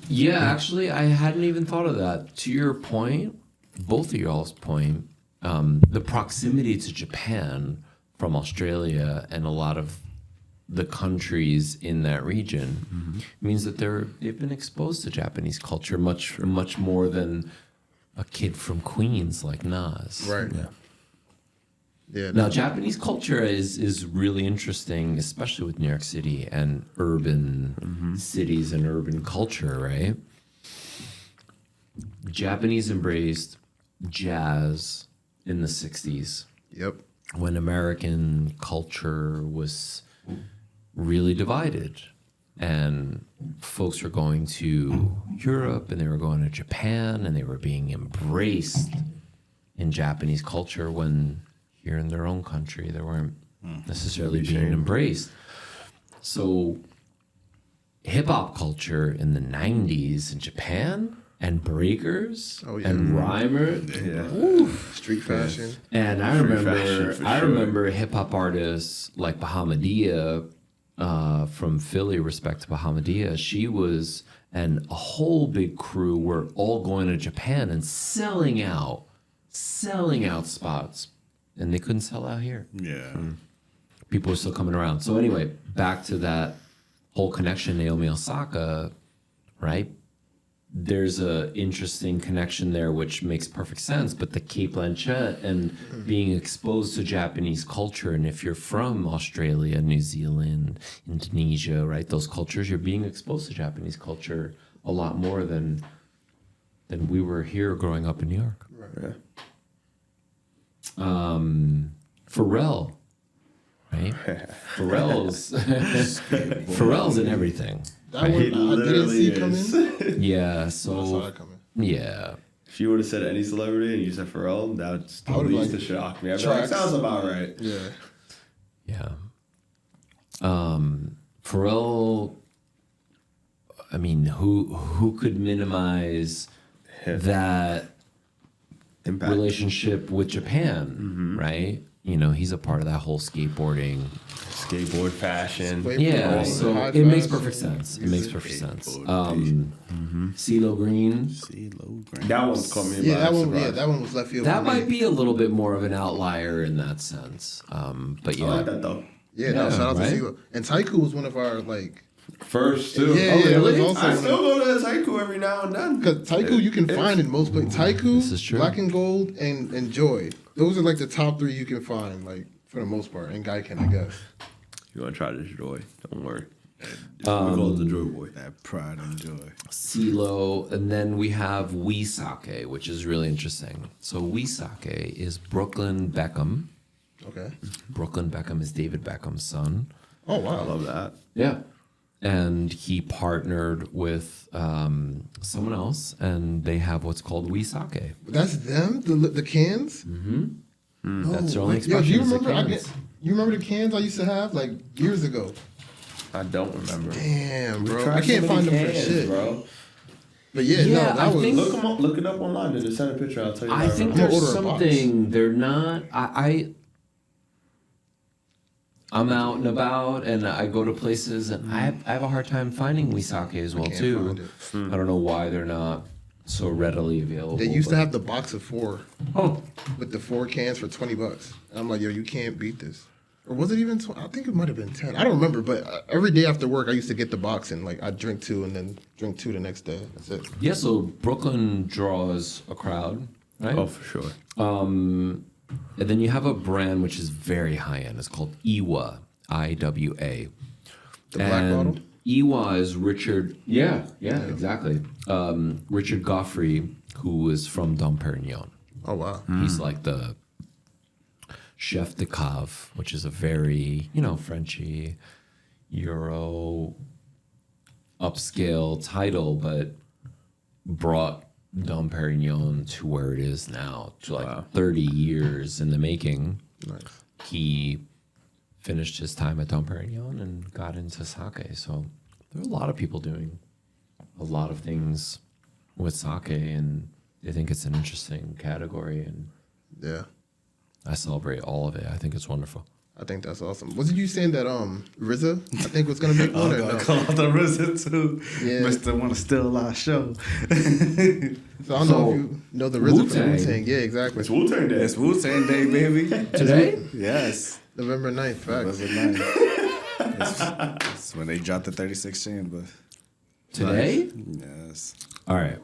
Yeah, actually, I hadn't even thought of that. To your point, both of y'all's point, the proximity to Japan from Australia and a lot of the countries in that region means that they've been exposed to Japanese culture much more than a kid from Queens like Nas. Right. Yeah. Yeah. Now, Japanese culture is really interesting, especially with New York City and urban cities and urban culture, right? Japanese embraced jazz in the 60s Yep. when American culture was really divided. And folks were going to Europe and they were going to Japan and they were being embraced in Japanese culture when here in their own country they weren't necessarily being embraced. So hip hop culture in the 90s in Japan and breakers and rhymers. Street fashion. And I remember hip hop artists like Bahamadia from Philly, respect to Bahamadia. She was, and a whole big crew were all going to Japan and selling out spots, and they couldn't sell out here. Yeah. People were still coming around. So anyway, back to that whole connection, Naomi Osaka, right? There's a interesting connection there, which makes perfect sense. But the Kate Blanchett and being exposed to Japanese culture, and if you're from Australia, New Zealand, Indonesia, right, those cultures, you're being exposed to Japanese culture a lot more than we were here growing up in New York. Right. Pharrell, right? Pharrell's in everything. That one I didn't see coming. Yeah, I saw so that coming. yeah. If you would have said any celebrity and you said Pharrell, that would still would've used to liked shock me. I'd be like, Tracks. sounds about right. Yeah. Yeah. Pharrell, I mean, who could minimize that Impact. relationship with Japan, right? you know, he's a part of that whole skateboard fashion. Way Yeah, before so high it makes fashion. perfect sense. It makes perfect sense. Skateboard CeeLo Green. CeeLo Green. That one's caught me Yeah, by that one. surprise. Yeah, that one was left field. That for me. might be a little bit more of an outlier in that sense. But yeah. I like that though. Yeah, no, shout out right? to CeeLo. And Taiku was one of our like. First too. Yeah, Oh, yeah, it was really? also I one still of- go to this haiku every now and then. Because Taiku you can find in most places. Taiku, This is true. Black and Gold, and Joy. Those are like the top 3 you can find, like for the most part. And Gaiken, I guess. You're gonna try this joy. Don't worry. We call it the joy boy. That pride and joy. CeeLo, and then we have Wisake, which is really interesting. So Wisake is Brooklyn Beckham. Okay. Brooklyn Beckham is David Beckham's son. Oh wow. I love that. Yeah. And he partnered with someone else, and they have what's called Wisake. That's them. The cans. That's their only Yo, expression. do you is the remember? cans. You remember the cans I used to have like years ago? I don't remember. Damn, bro. Tried I can't so many find them for cans, shit. bro. But yeah, Yeah, no, that I was. think- Look 'em up. Look it up online and just send a picture. I'll tell you. I how think I'm gonna there's order a box. something they're not. I'm out and about, and I go to places, and I have a hard time finding Wisake as well can't too. find it. I don't know why they're not so readily available. They used to but- have the box of 4 Oh, with the 4 cans for $20. And I'm like, yo, you can't beat this. Or was it even? I think it might have been 10. I don't remember. But every day after work, I used to get the box and like I'd drink 2 and then drink 2 the next day. That's it. yeah. So Brooklyn draws a crowd, right? Oh, for sure. And then you have a brand which is very high end. It's called Iwa, IWA. The black bottle. Iwa is Richard. Yeah, exactly. Richard Goffrey, who is from Dom Perignon. Oh wow. He's like the chef de cave, which is a very, Frenchy, Euro, upscale title, but brought Dom Perignon to where it is now, to like 30 years in the making. Nice. He finished his time at Dom Perignon and got into sake. So there are a lot of people doing a lot of things with sake, and they think it's an interesting category, and Yeah. I celebrate all of it. I think it's wonderful. I think that's awesome. Wasn't you saying that RZA I think was gonna make one or no? Call the RZA too. Yeah. Mr. Wanna Steal Our Show. So I don't know if you know the RZA from Wu-Tang. Wu-Tang. Yeah, exactly. It's Wu-Tang Day. It's Wu-Tang Day, baby. Today? Yes. November 9th, facts. That's when they dropped the 36 chamber. Today? Yes. All right.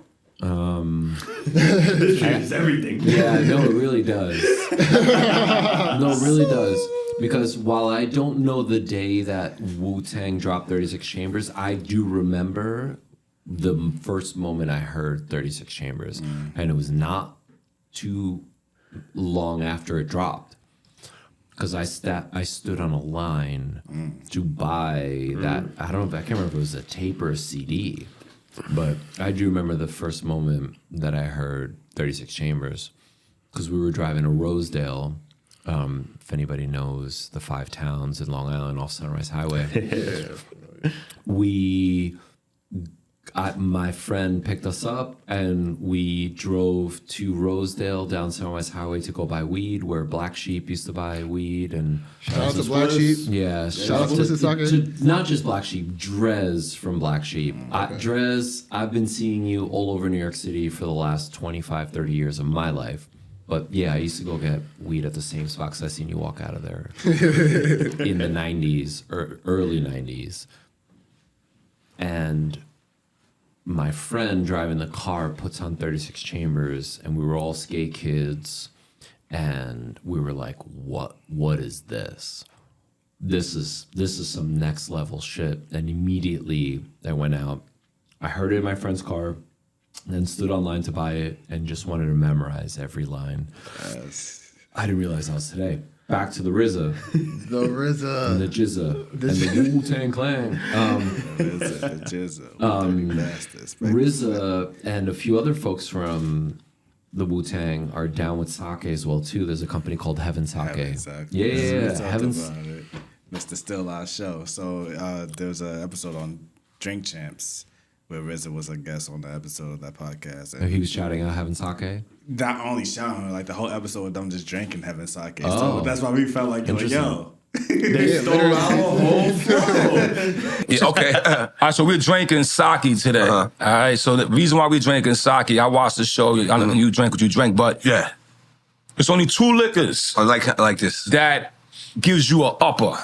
This changes everything. Yeah, no, it really does. No, it really does. Because while I don't know the day that Wu-Tang dropped 36 Chambers, I do remember the first moment I heard 36 Chambers. And it was not too long after it dropped. Because I stood on a line to buy that. I can't remember if it was a tape or a CD. But I do remember the first moment that I heard 36 Chambers, because we were driving to Rosedale. If anybody knows the 5 towns in Long Island off Sunrise Highway, my friend picked us up and we drove to Rosedale down Sunrise Highway to go buy weed, where Black Sheep used to buy weed. And Shout out to Black Sheep. yeah, Shout out to Sisake. not just Black Sheep, Drez from Black Sheep. Drez, I've been seeing you all over New York City for the last 25, 30 years of my life. But yeah, I used to go get weed at the same spot because I seen you walk out of there in the 90s or early 90s. And my friend driving the car puts on 36 Chambers, and we were all skate kids, and we were like, what is this? This is some next level shit. And immediately I went out. I heard it in my friend's car, then stood online to buy it, and just wanted to memorize every line. Yes. I didn't realize that was today. Back to the RZA The RZA. and the Jizza and the Wu-Tang Clan. The Jizza. Bastards. RZA and a few other folks from the Wu-Tang are down with sake as well too. There's a company called Heaven Sake. Exactly. Yeah, We talked Heaven's. about it. Mr. Still Our Show. So there was an episode on Drink Champs where RZA was a guest on the episode of that podcast. And he was shouting out having sake. Not only shouting, like the whole episode with them just drinking, having sake. Oh. So that's why we felt like, yo. They stole our whole flow. Yeah, okay. All right, so we're drinking sake today. All right, so the reason why we're drinking sake, I watched the show. I don't know you drink what you drink, but Yeah. it's only 2 liquors I like this. that gives you an upper.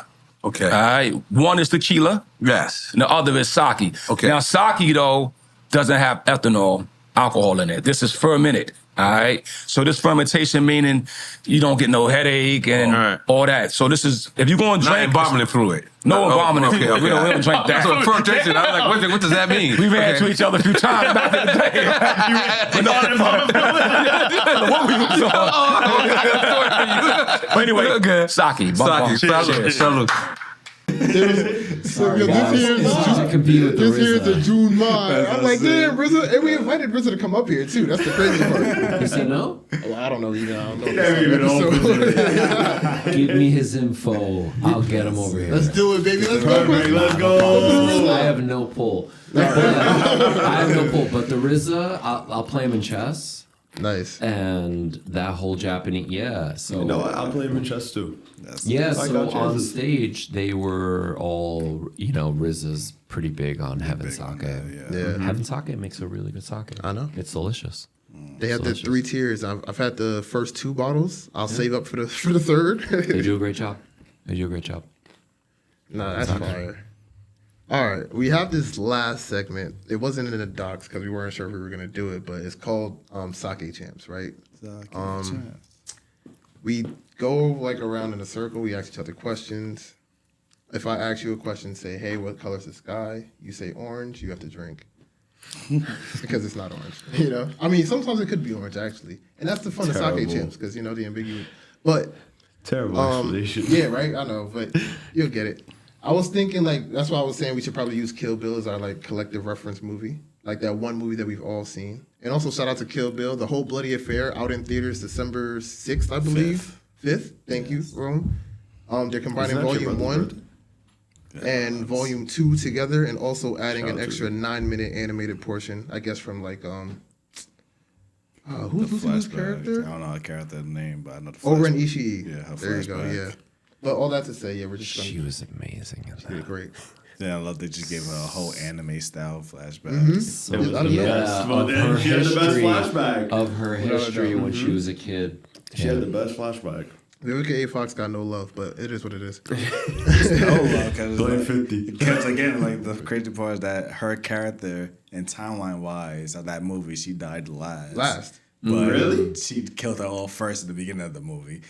Okay. All right, one is tequila, Yes. and the other is sake. Okay. Now, sake, though, doesn't have ethanol, alcohol in it. This is fermented, all right? So this fermentation meaning you don't get no headache and all that. So this is, if you're going to Not drink... embalming fluid. No embalming okay, fluid. okay. We don't drink that. So fermentation, I was like, what does that mean? We've ran into each other a few times back in the day. What we was on. But anyway, sake. Bum, Sake. bum. Cheers. Salud. So yo, this here's the June mine. I'm like, damn, RZA, and we invited RZA to come up here too. That's the crazy part. He said no? Well, I don't know either. I don't know. Give me his info. I'll get him over here. Let's do it, baby. Let's go. Let's go. I have no pull. I have no pull, but the RZA, I'll play him in chess. Nice. And that whole Japanese, yeah. So You know what? I'll play him in chess too. yeah, I so got on chances. stage they were all, RZA's pretty big on Heaven Sake. Yeah. Heaven Sake makes a really good sake. I know. It's delicious. They have the Delicious. 3 tiers. I've had the first 2 bottles. I'll save up for the third. They do a great job. They do a great job. Nah, that's fire. All right, we have this last segment. It wasn't in the docs because we weren't sure if we were gonna do it, but it's called Sake Champs, right? We go like around in a circle. We ask each other questions. If I ask you a question, say, "Hey, what color's the sky?" You say orange. You have to drink because it's not orange. I mean, sometimes it could be orange actually, and that's the fun of Sake Champs because the ambiguity. But Terrible explanation. yeah, right. I know, but you'll get it. I was thinking that's why I was saying we should probably use Kill Bill as our collective reference movie, like that one movie that we've all seen. And also shout out to Kill Bill, the whole bloody affair out in theaters December 6th, I believe. 5th. Thank you, Rome. They're combining Volume 1 and Volume 2 together, and also adding an extra 9-minute animated portion, I guess from who's character? I don't know her character name, but I know the Oren Ishii. Yeah, her there you go. flashback. Yeah. But all that to say, yeah, we're just She was amazing in that. great. Yeah, I love they just gave her a whole anime style flashback. Mm-hmm. So, I don't know. of her She had the best history, flashback. of her history when she was a kid. She had the best flashback. Vivica A. Fox got no love, but it is what it is. Blame 50. Because again, the crazy part is that her character and timeline wise of that movie, she died last. But Really? she killed her all first at the beginning of the movie.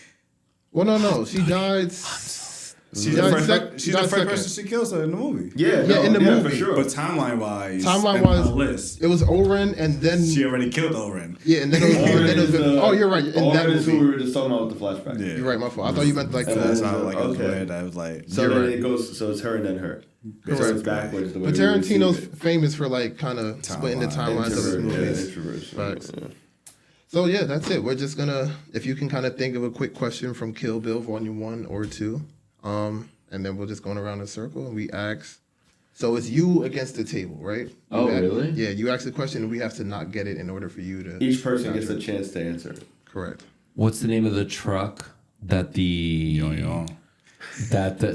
Well, no, she died. She's the first person she kills her in the movie. Yeah, in the movie. for sure. But timeline wise, Timeline-wise, it was Oren, and then she already killed Oren. Yeah, and then it was. Oh, you're right. In that Oren is who we movie, were just talking about with the flashback. Yeah. you're right. My fault. I thought you meant So that's how it was Okay. weird. I was like, So You're then right. it goes. So it's her and then her. Correct. So it's backwards. The way but we would see Tarantino's it. famous for kind of splitting the timelines of his movies. Facts. So yeah, that's it. We're just gonna, if you can kind of think of a quick question from Kill Bill Volume 1 or 2, and then we're just going around in a circle and we ask. So it's you against the table, right? Oh, really? Yeah, you ask the question and we have to not get it in order for you to. Each person gets a chance to answer it. Correct. What's the name of the truck that the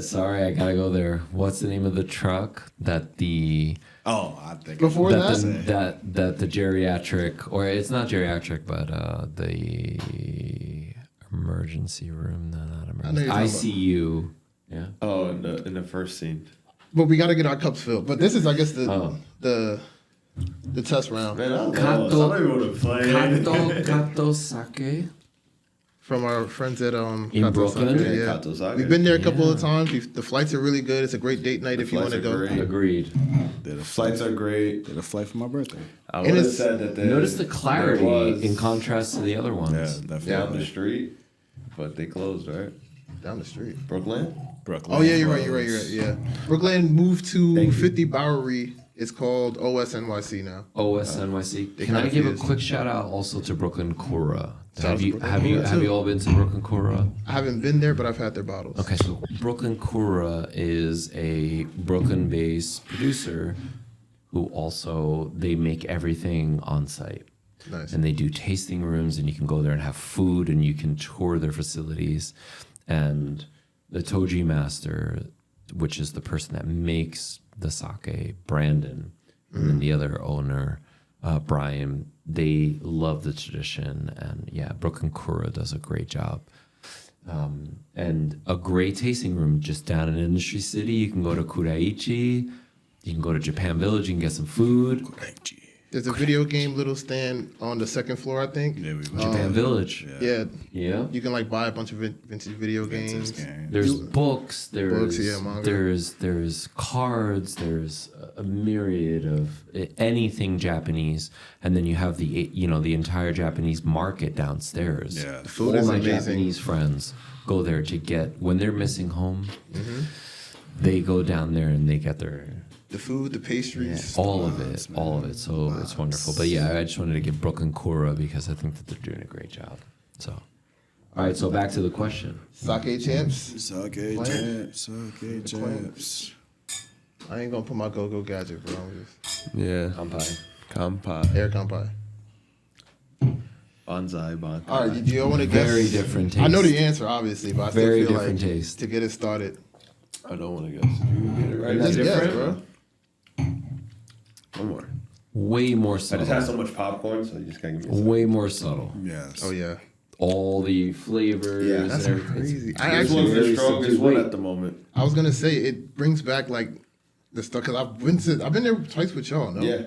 sorry, I gotta go there. What's the name of the truck that the I think Before that the geriatric, or it's not geriatric, but the emergency room, not emergency, ICU. Yeah. Oh, in the first scene. But we got to get our cups filled. But this is, I guess, the test round. Man, I don't know. Somebody would have played. Kato Sake. From our friends at In Brooklyn? Sake, yeah. Kato Sake. We've been there a couple of times. The flights are really good. It's a great date night if you want to go. Great. Agreed. the Flights are great. Did a flight for my birthday. I would have it's- said that Notice the clarity in contrast to the other ones. Yeah, definitely. down the street, but they closed, right? Down the street. Brooklyn? Brooklyn. Oh yeah, you're right. Yeah, Brooklyn moved to 50 Bowery. It's called OSNYC now. OSNYC. They Can I give a confused. quick shout out also to Brooklyn Kura? Shout out Have to you Brooklyn have you Kura, have too. you all been to Brooklyn Kura? I haven't been there, but I've had their bottles. Okay, so Brooklyn Kura is a Brooklyn-based producer who also they make everything on site. Nice. And they do tasting rooms, and you can go there and have food, and you can tour their facilities. And the Toji master, which is the person that makes the sake, Brandon, and then the other owner, Brian, they love the tradition. And yeah, Brooklyn Kura does a great job. And a great tasting room just down in Industry City. You can go to Kuraichi. You can go to Japan Village. You can get some food. There's a video game little stand on the second floor, I think. Yeah, we Japan Village. Yeah. Yeah. You can like buy a bunch of vintage video games. There's books. There's manga. there's cards. There's a myriad of anything Japanese, and then you have the entire Japanese market downstairs. Yeah. The food All is my amazing. Japanese friends go there to get when they're missing home. They go down there and they get their. The food, the pastries. All of it. So it's wonderful. But yeah, I just wanted to give Brooklyn Kura because I think that they're doing a great job. So, all right. So back to the question. Sake champs. Sake champs. I ain't gonna put my go-go gadget, bro. I'm just Yeah. Kampai. air kampai. Bonsai. All right, do you want to guess? Very different taste. I know the answer, obviously, but I still Very feel different like taste. to get it started. I don't want to guess. You get it right. Let's guess, different? bro. One more. Way more I subtle. just had so much popcorn, so you just can't give me. Way more subtle. Yes. Oh yeah, All the flavors. Yeah, and that's everything. crazy. I This actually, one's the very strongest subdued. one Wait. at the moment. I was gonna say it brings back like the stuff because I've been there twice with y'all. No? Yeah,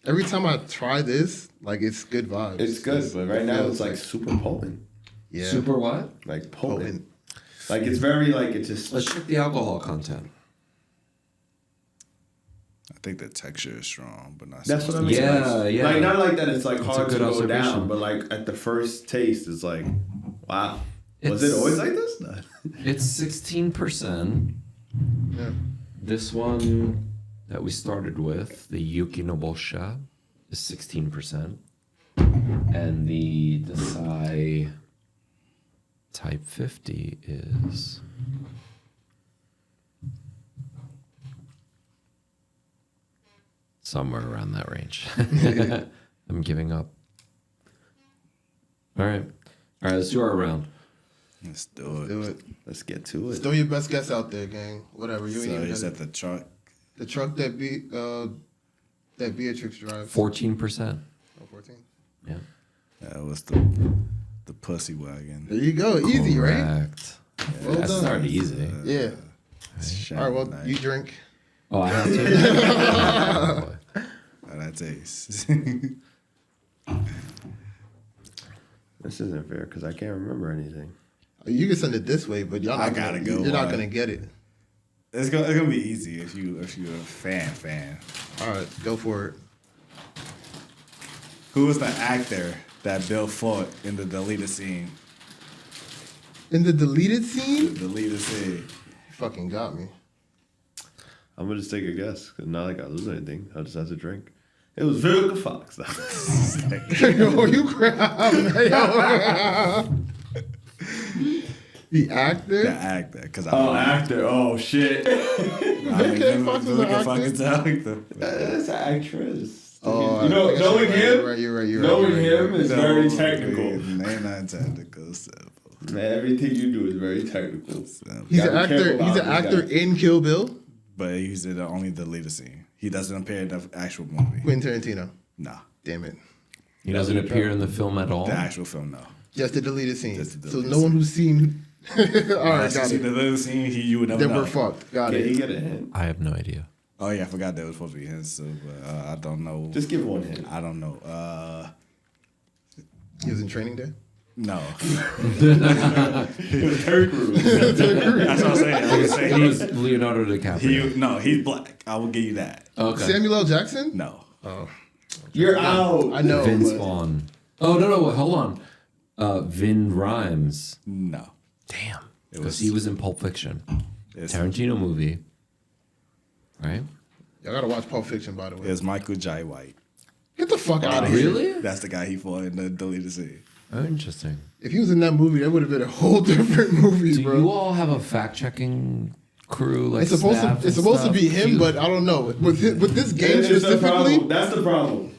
Every time I try this, like it's good vibes. it's good, but right it now feels it's like super potent. yeah, Super what? Like potent. potent. Like it's very like it's just. Let's check the alcohol content. I think the texture is strong, but not. That's so what I mean. Yeah, yeah. Like not like that. It's like That's a hard to good go observation. down, but like at the first taste, it's like, wow. Was It's- it always like this? No. It's 16%. Yeah. This one that we started with, the Yuki Nobosha, is 16%. And the Desai Type 50 is... somewhere around that range. I'm giving up. All right. All right, let's do our round. Let's do it. Do it. Let's get to it. Throw your best guess out there, gang. Whatever. You ain't So even is gotta- that the truck? the truck that Beatrix drives. 14%. Oh, 14. Yeah. That was the pussy wagon. There you go. Easy, right? Correct. Well That done. started easy. Yeah. Shine All right. Well, night. you drink. Oh, I have to. How that tastes. This isn't fair because I can't remember anything. You can send it this way, but y'all I not gotta gonna, go You're not on. gonna get it. It's gonna be easy if you're a fan. All right, go for it. Who was the actor that Bill fought in the deleted scene? In the deleted The scene, deleted scene. you fucking got me. I'm gonna just take a guess because not like I lose anything. I'll just have to drink. It was Vivica Fox. Yo, you crap. The actor? The actor, because Actor. Oh shit. Vivica Fox is an actor? That's an actress. Oh, you know, I guess knowing him, You're right. knowing him is very technical. Ain't not technical. Simple. Man, everything you do is very technical. He's Gotta an be actor. careful He's an about this actor guy. in Kill Bill. But he's in only the deleted scene. He doesn't appear in the actual movie. Quentin Tarantino. Nah. Damn it. He doesn't appear in the film at all. The actual film, no. Just the deleted scene. Just the So deleted no one who's seen. All right, Unless you got see the it. deleted scene, you would never Then know. we're fucked. Got Can he it. get a hint? I have no idea. Oh yeah, I forgot that was supposed to be his. So, but I don't know. Just give one hint. I don't know. He was in Training Day. No. It was Terry Crews. That's what I'm saying. I would say It was Leonardo DiCaprio. no, he's black. I will give you that. Okay. Samuel L. Jackson. No. Oh, You're out. I know. Vince but- Vaughn. Oh, no, hold on. Vin Rhymes. No. Damn. It Because was- he was in Pulp Fiction. It's, Tarantino movie. Right? Y'all gotta watch Pulp Fiction, by the way. it's Michael J. White. Get the fuck out of here. Really? That's the guy he fought in the deleted scene. Oh, interesting. If he was in that movie, that would have been a whole different movie, Do bro. you all have a fact-checking crew. Like It's supposed staff to. It's and supposed to stuff. be him, but I don't know. With this game specifically, That's the problem.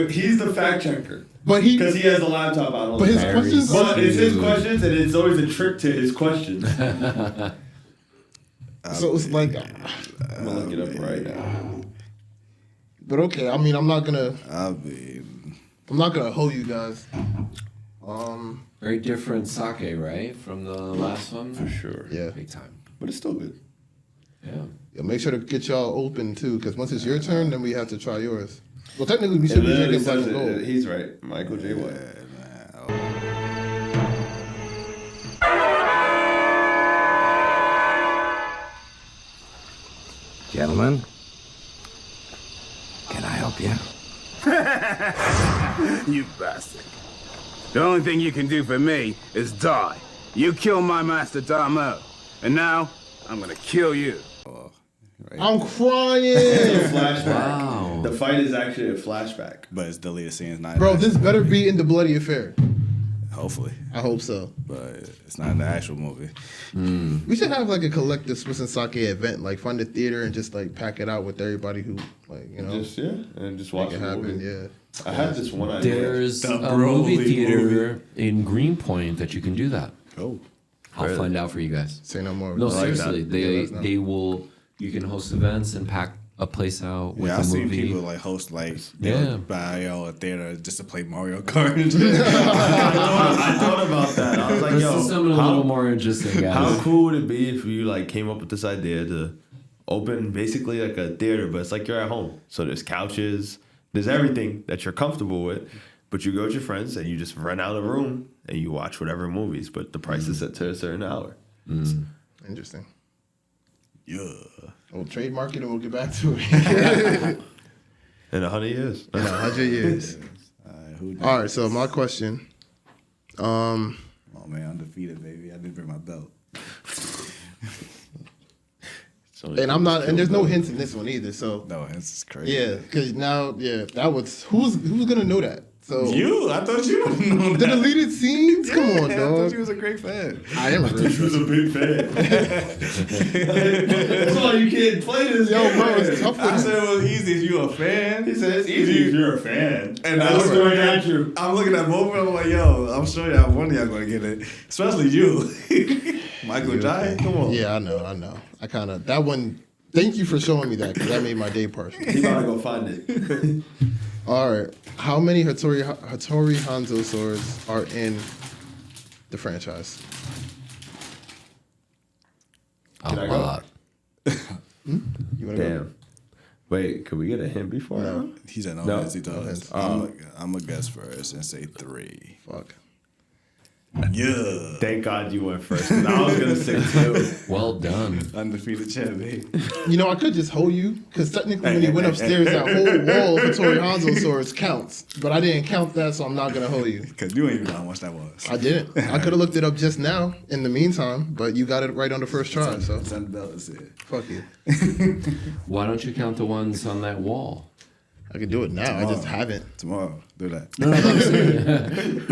He's the fact checker. but he Because he has a laptop out. But his questions, But it's his questions, and it's always a trick to his questions. so it's like, I'm gonna look it up right now. but okay. I mean, I'm not gonna hold you guys. Very different sake, right, from the last one? For sure. Yeah. Big time. But it's still good. Yeah. Make sure to get y'all open too, because once it's your turn, then we have to try yours. Well, technically, we should be drinking black and gold. He's right. Michael J. White. Gentlemen, can I help you? You bastard. The only thing you can do for me is die. You killed my master Damo, and now I'm gonna kill you. I'm crying, It's a flashback. Wow. The fight is actually a flashback. But it's deleted scenes, not bro. This better be in the bloody affair. hopefully, I hope so. but it's not in the actual movie. We should have like a collective Swiss and Sake event, like find a theater and just like pack it out with everybody who, like, you know, Just and just watch make it the happen. movie. Yeah. I had this one idea. There's The a movie Broly theater movie. in Greenpoint that you can do that. Oh, I'll find out for you guys. Say no more. No, I like seriously, that. Yeah, that's not- they will. You can host events and pack a place out with yeah, a I've seen movie. people like host like Yeah. buy a theater just to play Mario Kart. I thought about that. I was like, This yo, is something a little more interesting, guys. how cool would it be if you like came up with this idea to open basically like a theater, but it's like you're at home. So there's couches, there's everything that you're comfortable with, but you go with your friends and you just rent out a room and you watch whatever movies, but the price is set to a certain hour. Interesting. Yeah. We'll trademark it and we'll get back to it. In 100 years. In 100 years. All right, so my question. Oh man, undefeated, baby. I didn't bring my belt. And I'm not, and there's no hints in this one either. So No, this is crazy. yeah, because now, yeah, that was who's gonna know that? So You? I thought you would have known the that. deleted scenes. Come on, I thought dog. you was a great fan. I am a great She was a big fan. That's why you can't play this. Yo, bro, it's tough. I With said it was easy if you a fan. He said it's easy if you're a fan. And That's I'm not true. I'm looking at both of them. I'm like, yo, I'm sure y'all one of y'all gonna get it, especially you, Michael Jai. Come on. Yeah, I know. I kind of that one. Thank you for showing me that because that made my day partial. He about to go find it. All right, how many Hattori Hanzo swords are in the franchise? A I go? lot. You wanna go? Damn. Wait, could we get a hint before? No. He said no, No. yes, he does. I'm a guess first and say 3. Fuck. Yeah. Thank God you went first. 'Cause I was gonna say 2. Well done. Undefeated champ, baby. You know, I could just hold you because technically, when he went upstairs, that whole wall of Hattori Hanzo swords counts. But I didn't count that, so I'm not gonna hold you. Because you ain't even know how much that was. I didn't. I could have looked it up just now. In the meantime, but you got it right on the first try. So It's on the belt, is it? fuck you. Why don't you count the ones on that wall? I could do it now. I just haven't. Tomorrow, do that.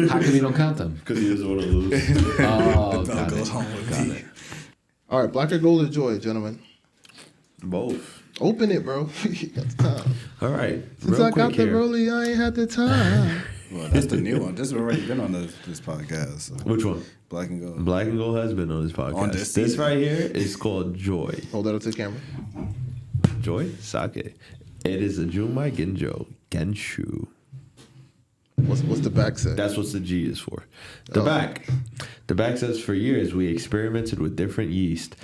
How come you don't count them? Because he doesn't want to lose. Oh, Belt got goes it. home with me. All right, black or gold or joy, gentlemen. Both. Open it, bro. You got the time. All right. Since Real I got quick the here. rollie, I ain't had the time. Well, that's the new one. This has already been on this podcast. So. Which one? Black and gold. Black and Gold has been on this podcast. On this This season. right here is called Joy. Hold that up to the camera. Joy Sake. It is a Junmai Genjo Genshu. What's the back say? That's what the G is for. The back. The back says, for years, we experimented with different yeast,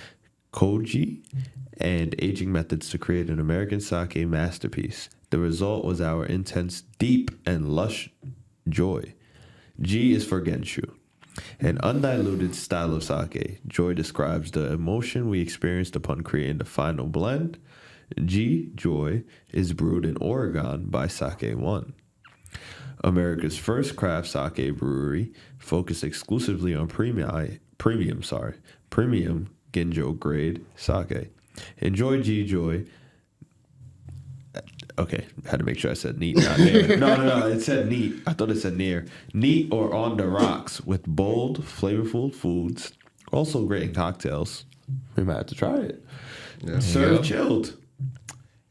koji, and aging methods to create an American sake masterpiece. The result was our intense, deep, and lush joy. G is for Genshu. An undiluted style of sake. Joy describes the emotion we experienced upon creating the final blend. G, Joy, is brewed in Oregon by Sake One. America's first craft sake brewery focused exclusively on premium Genjo grade sake. Enjoy G Joy. Okay, had to make sure I said neat, not near. No, it said neat. I thought it said near. Neat or on the rocks with bold, flavorful foods. Also great in cocktails. We might have to try it. Yeah. Serve chilled.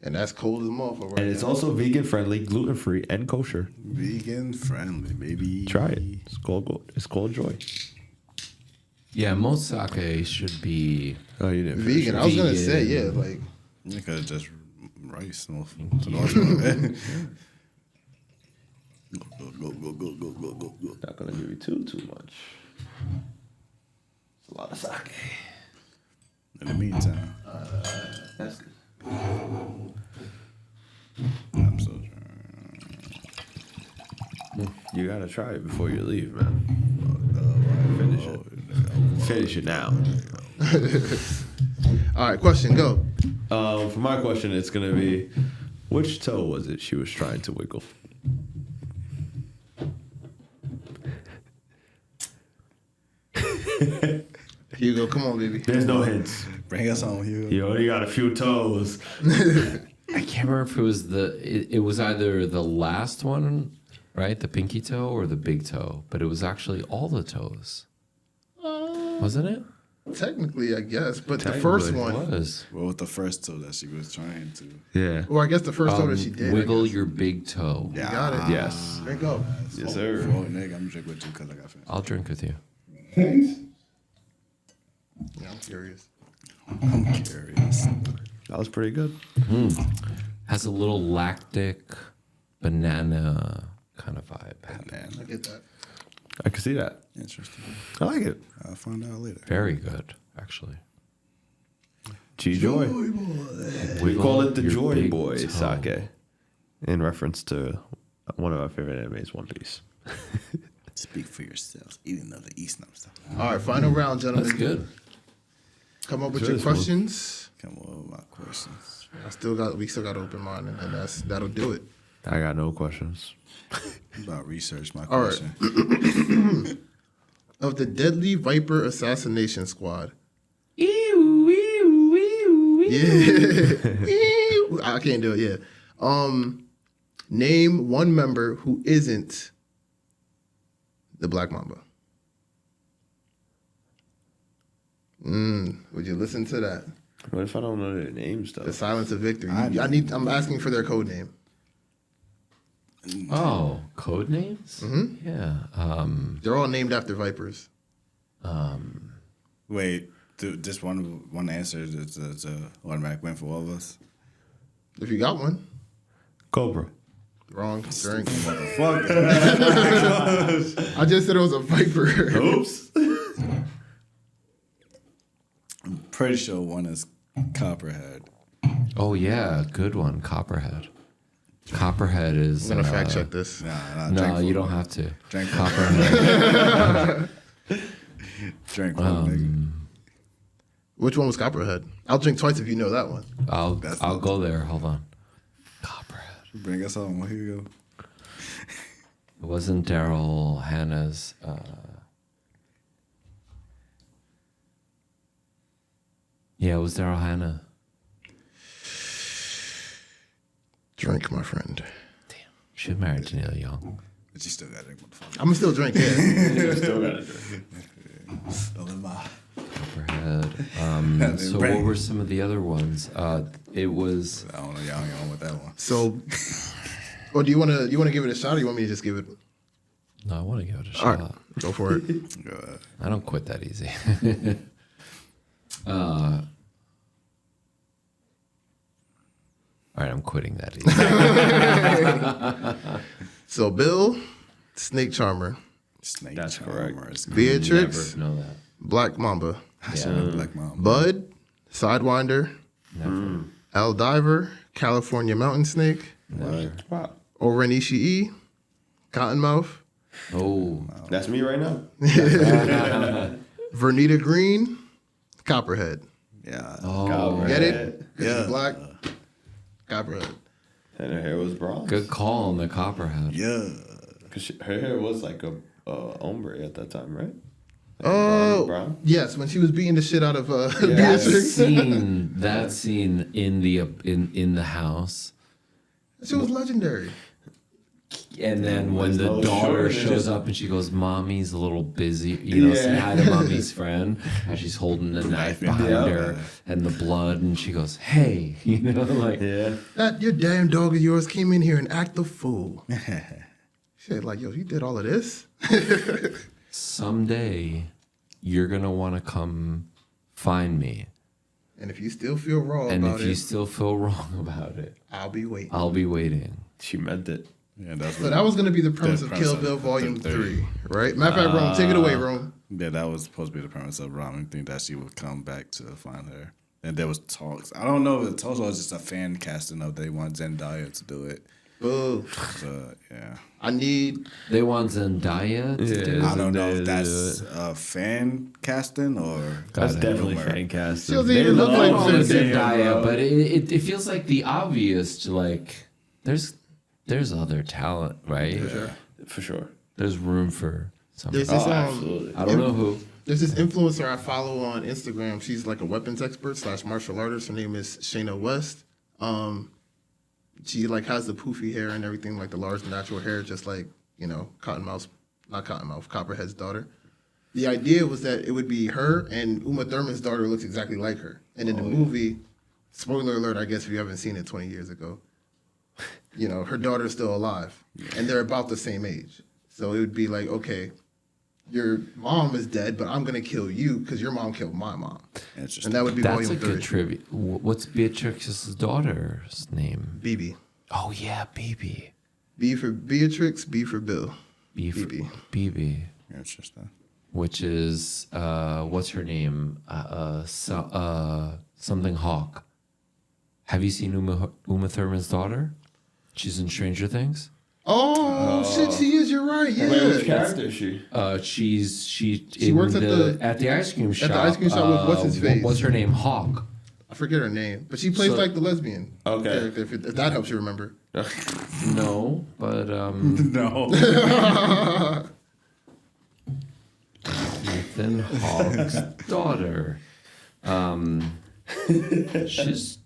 And that's cold as a motherfucker. Right And it's now. also vegan friendly, gluten free, and kosher. Vegan friendly, baby. Try it. It's called Joy. Yeah, most sake should be You didn't vegan. I was gonna say, yeah, like You could have just rice. No, to the most part. Go. Not gonna give you too much. It's a lot of sake. In the meantime, That's good. I'm so trying. You gotta try it before you leave, man. Finish it. Finish it now. all right, question, go. For my question, it's gonna be, which toe was it she was trying to wiggle? Hugo, come on, baby. There's no hints. Bring us on, Hugo. You only got a few toes. I can't remember if it was it was either the last one, right? The pinky toe or the big toe, but it was actually all the toes. Wasn't it? Technically, I guess, but the first It one was. What was the first toe that she was trying to? Yeah. Well, I guess the first toe that she did. I Wiggle guess. your big toe. You got it. Yes. Drink up. Yes, sir. Oh, nigga, I'm drinking with you because I got finished. I'll drink with you. Thanks. Yeah, I'm curious. I'm curious. That was pretty good. Has a little lactic banana kind of vibe. I get that. I can see that. Interesting. I like it. I'll find out later. Very good, actually. G-Joy. We call it the your Joy big Boy toe. sake, in reference to one of our favorite animes, One Piece. Speak for yourselves. Eating of the East and stuff. All right, final round, gentlemen. That's good. Come up with Sure, your this one. questions. Come on with my questions. We still got open mind, and that'll do it. I got no questions. I'm about research my All right. question. Of the Deadly Viper Assassination Squad. Yeah. I can't do it, yeah. Name one member who isn't the Black Mamba. Would you listen to that? What if I don't know their names, though? The Silence of Victory. I'm asking for their code name. Oh, code names? Mm-hmm. Yeah. They're all named after Vipers. Wait, just one answer is an automatic win for all of us? If you got one. Cobra. Wrong. Drink. Motherfucker. I just said it was a Viper. Oops. I'm pretty sure one is Copperhead. Oh, yeah. Good one. Copperhead. Copperhead is. I'm going to fact check this. No, you don't have to. Drink Copperhead. Drink nigga. Which one was Copperhead? I'll drink twice if you know that one. I'll go there. Hold on. Copperhead. Bring us on. Here you go. It wasn't Daryl Hannah's. Yeah, it was Daryl Hannah. Drink, my friend. She was married to Neil Young. But you still got to drink, motherfucker. I'm going to still drink, yeah. Still got to drink. Still in my... Copperhead. So what were some of the other ones? It was. I don't know. Y'all ain't on with that one. So, or do you want to give it a shot, or you want me to just give it? No, I want to give it a All shot. right, go for it. I don't quit that easy. All right, I'm quitting that easy. So, Bill, Snake Charmer. Snake That's Charmer. Beatrix, Never know that. Black Mamba. Yeah. Black Mom. Bud, Sidewinder. Never. Aldiver, California Mountain Snake. Never. Oren Ishii, Cottonmouth. Oh. That's me right now. Vernita Green, Copperhead. Yeah. Oh. Get it? Yeah. She's black. Copperhead. And her hair was bronze. Good call on the Copperhead. Yeah. Because her hair was like a ombre at that time, right? Oh, brown? yes, when she was beating the shit out of That Beatrix. scene in the house. She was legendary. And then when the Oh, daughter sure. shows up and she goes, "Mommy's a little busy," you know, say hi to mommy's friend, and she's holding the knife behind her and the blood, and she goes, "Hey," you know, like, That your damn dog of yours came in here and act the fool. Shit, like, yo, you did all of this? someday you're gonna want to come find me, And if you still feel wrong and about if you it, still feel wrong about it, I'll be waiting. I'll be waiting. She meant it. Yeah, that's So that was going to be the premise of Kill Bill Volume 3, right? Matter of fact, Rome, take it away, Rome. Yeah, that was supposed to be the premise of Ramen. Think that she would come back to find her. And there was talks. I don't know if the talks was just a fan casting of they want Zendaya to do it. Boo. But yeah. They want Zendaya to do it? I don't know if that's fan casting or That's definitely rumor. fan casting. She doesn't even look like Zendaya, but it feels like the obvious to like. There's other talent, right? For sure. There's room for some. There's this, absolutely. I don't know who. There's this influencer I follow on Instagram. She's like a weapons expert / martial artist. Her name is Shayna West. She like has the poofy hair and everything, like the large natural hair, just like, you know, Copperhead's daughter. The idea was that it would be her, and Uma Thurman's daughter looks exactly like her. And in the movie, spoiler alert, I guess if you haven't seen it 20 years ago, you know, her daughter's still alive, and they're about the same age. So it would be like, okay, your mom is dead, but I'm gonna kill you because your mom killed my mom. And that would be That's volume a 3. good trivia. What's Beatrix's daughter's name? BB. Oh yeah, BB. B for Beatrix, B for Bill. BB. Interesting. Which is what's her name? Something Hawk. Have you seen Uma Thurman's daughter? She's in Stranger Things. Oh shit, she is. You're right. Yeah. Wait, which character is she? She works at the ice cream shop. At the ice cream shop with what's his face? What's her name? Hawk. I forget her name, but she plays So- like the lesbian Okay. character. If that helps you remember. No, but No. Ethan Hawke's daughter. She's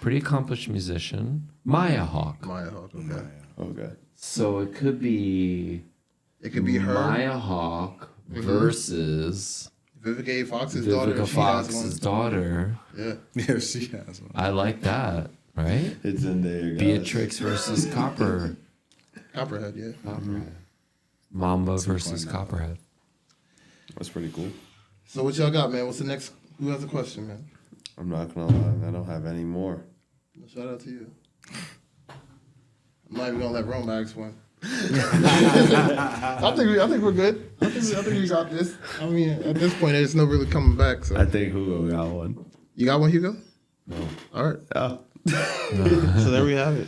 pretty accomplished musician. Maya Hawke. Maya Hawke. Okay. Okay. So it could be her. Maya Hawke versus Vivica A. Fox's daughter. Vivica She has Fox's one. daughter. Yeah. Yeah, she has one. I like that, right? It's in there, guys. Beatrix versus Copperhead. Yeah. Copperhead. Mamba versus Copperhead. That's pretty cool. So what y'all got, man? What's the next? Who has a question, man? I'm not gonna lie, I don't have any more. Shout out to you. I'm not even gonna let Rome ask one. I think we're good. I think we got this. I mean, at this point, there's no really coming back. So I think Hugo got one. you got one, Hugo? No. All right. Oh. So there we have it.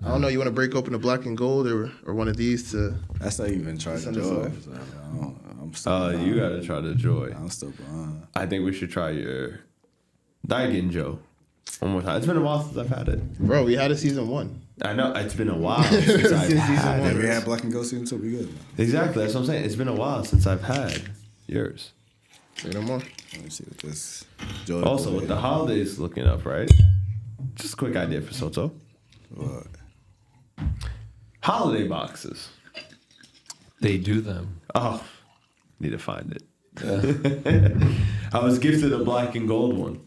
I don't know. You want to break open the black and gold or one of these to? That's not even try to Send us joy. off. So I'm still Oh, behind. you gotta try the joy. I'm still behind. I think we should try your Daigen Joe one more time. It's been a while since I've had it. Bro, we had a season 1. I know it's been a while since I've Since season had one. Yeah, we it. had Black and Gold season 2. We good. Exactly, that's what I'm saying. It's been a while since I've had yours. Say no more. Let me see what this joy. Also, with the holidays looking up, right? Just a quick idea for Soto. What? Holiday boxes. They do them. Oh, need to find it. I was gifted a black and gold one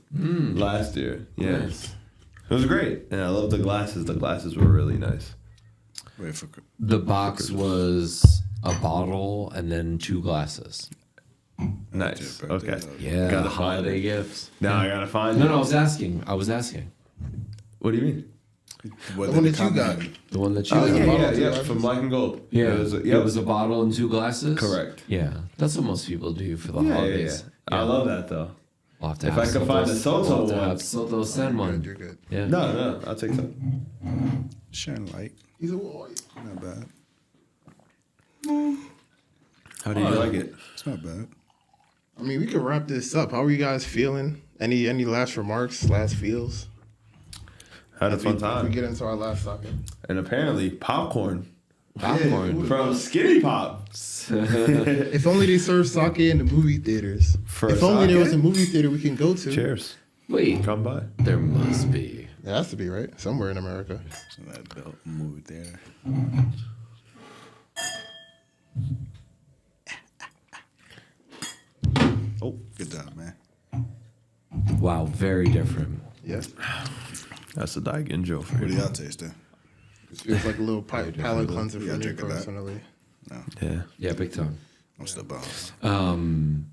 last year. Yeah. Nice. It was great. And I love the glasses. The glasses were really nice. Wait for The box was a bottle and then 2 glasses. Nice. Yeah, birthday, Okay. Yeah, Gotta holiday find it. gifts. Now I gotta find No, it. I was asking. What do you mean? what The did one the that you got. comment- The one that you Oh, got. yeah, bottle yeah, and 2 yeah. glasses? From Black and Gold. Yeah, It was a bottle and 2 glasses. Correct. Yeah, that's what most people do for the Yeah, yeah, holidays. yeah. I love that though. We'll have to If have I could find a Soto we'll have to one. have Soto send one. You're good. Yeah. No, I'll take some. Sharing light. He's a boy. Not bad. How do you like it? It's not bad. I mean, we can wrap this up. How are you guys feeling? Any last remarks, last feels? Had a fun We time. get into our last topic. And apparently popcorn Popcorn. from Skinny Pop. If only they serve sake in the movie theaters. For if only there sake? was a movie theater we can go to. Cheers. Wait, Come by. there must be. It has to be, right? Somewhere in America. So that built movie theater. Oh, good job, man. Wow, very different. Yeah. That's a Daikin joke for What do you. y'all tasting? It feels like a little palate cleanser Yeah, for me drinking that. personally. No, Yeah. Yeah, big time. I'm still bummed.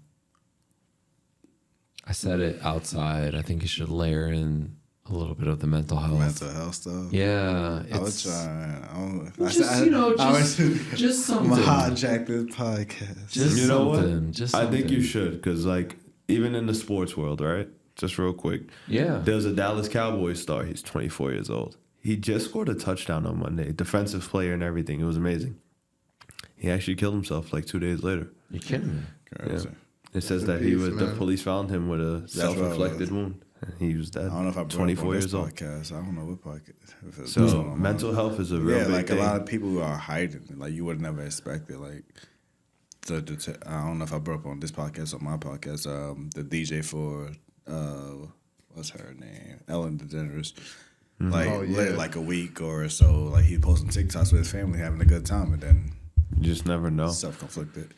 I said it outside. I think you should layer in a little bit of the mental health. Mental health stuff. Yeah, I was it's trying. just I'm something. hijack this podcast. Just You know something. what? Just I think you something. should, because like even in the sports world, right? Just real quick. Yeah. There's a Dallas Cowboys star. He's 24 years old. He just scored a touchdown on Monday. Defensive player and everything. It was amazing. He actually killed himself like 2 days later. You kidding me? Crazy. Yeah. It says that the police found him with a self-inflicted wound. And he was dead. I don't know if I brought 24 up on years this old. podcast. I don't know what podcast. If it's So this one or mental not. health is a real big like thing. a lot of people who are hiding. Like you would never expect it. Like I don't know if I brought up on this podcast or my podcast. The DJ for what's her name? Ellen DeGeneres. Like lit like a week or so. Like he posting TikToks with his family having a good time, and then You just never know. self-conflicted.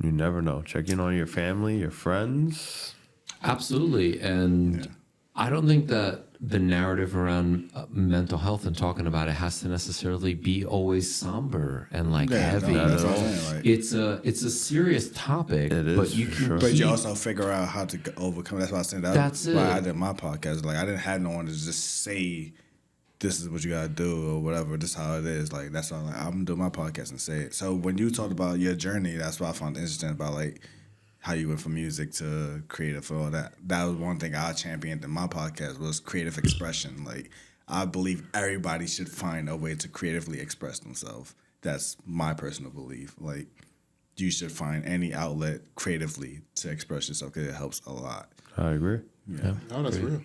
You never know. Check in on your family, your friends. Absolutely. And I don't think that the narrative around mental health and talking about it has to necessarily be always somber and like heavy. No, that's what I'm saying. Like, It's a serious topic, It is, but you can sure. but you keep- also figure out how to overcome. That's why I said That's why I it. did my podcast. Like I didn't have no one to just say, "This is what you gotta do" or whatever. This is how it is. Like that's why I'm gonna do my podcast and say it. So when you talked about your journey, that's what I found interesting about like how you went from music to creative and all that. That was one thing I championed in my podcast was creative expression. Like I believe everybody should find a way to creatively express themselves. That's my personal belief. Like you should find any outlet creatively to express yourself because it helps a lot. I agree. Yeah. No, that's real.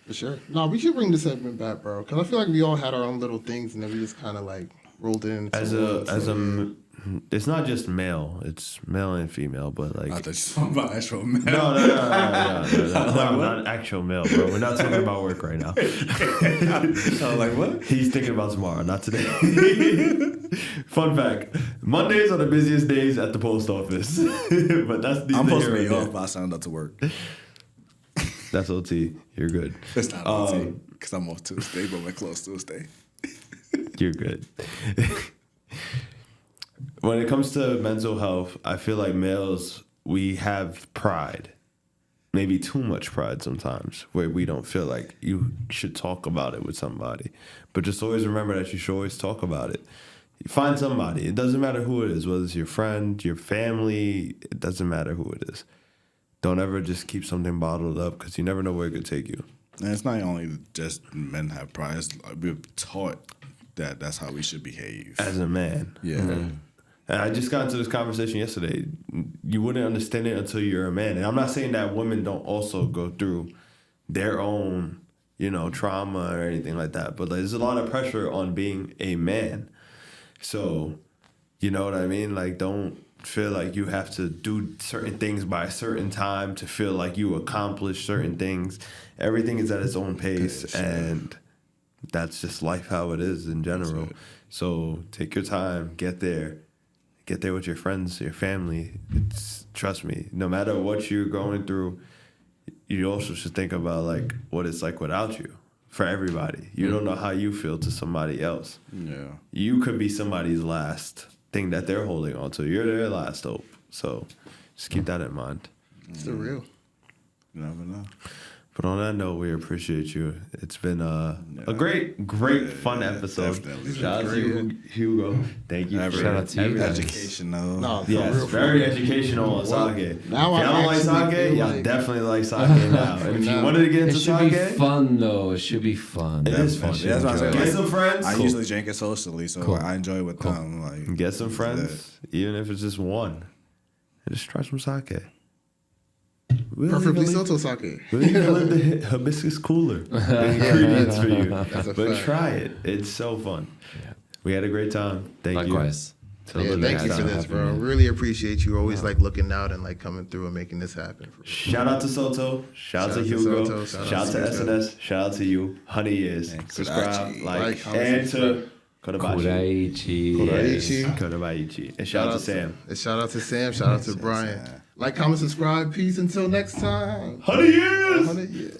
For sure. No, we should bring this segment back, bro. Because I feel like we all had our own little things, and then we just kind of like rolled in. It's not just male. It's male and female, but like. I thought you were talking about actual men. No, not actual male, bro. We're not talking about work right now. I was like, what? He's thinking about tomorrow, not today. Fun fact: Mondays are the busiest days at the post office, but that's the. I'm supposed to be off, but I signed up to work. That's OT. You're good. It's not OT because I'm off Tuesday, but we're close Tuesday. You're good. When it comes to mental health, I feel like males, we have pride. Maybe too much pride sometimes, where we don't feel like you should talk about it with somebody. But just always remember that you should always talk about it. You find somebody. It doesn't matter who it is, whether it's your friend, your family, it doesn't matter who it is. Don't ever just keep something bottled up because you never know where it could take you. And it's not only just men have pride. It's, we're taught that that's how we should behave. As a man. Yeah. Mm-hmm. And I just got into this conversation yesterday. You wouldn't understand it until you're a man. And I'm not saying that women don't also go through their own, trauma or anything like that. But there's a lot of pressure on being a man. So, you know what I mean? Like, don't feel like you have to do certain things by a certain time to feel like you accomplish certain things. Everything is at its own pace. And that's just life how it is in general. So take your time, get there with your friends, your family. Trust me, no matter what you're going through, you also should think about like what it's like without you. For everybody, you don't know how you feel to somebody else. Yeah, you could be somebody's last thing that they're holding on to. You're their last hope. So just keep that in mind. It's the real. You never know. But on that note, we appreciate you. It's been a great, fun episode. Definitely. Shout out to you, Hugo. Thank you for Shout out to you guys. Educational. No, for yes, real, for very real. educational on sake. Now if y'all I don't like actually sake, feel y'all like- definitely like sake now. And if you Now. wanted to get It into should be sake, fun though. It should be fun. it is fun. Yeah, that's what I said. Get Like, some friends. I Cool. usually drink it socially, so Cool. I enjoy it with them. Like, Get some friends, even if it's just one. And just try some sake. Preferably Soto sake. We'll even leave the hibiscus cooler. The ingredients for you. That's a But fact. try it. It's so fun. Yeah. We had a great time. Thank you. Likewise. Till Yeah, the thank next you for time. this, bro. Really appreciate you always like looking out and like coming through and making this happen. Shout out to Soto. Shout out to Hugo. Shout out to SNS. Shout out to you. 100 years. Subscribe, like, and to Kuraichi. Kodabaichi. And shout out to Sam. And shout out to Sam. Shout out to Brian. Like, comment, subscribe. Peace until next time. 100 years. 100 years.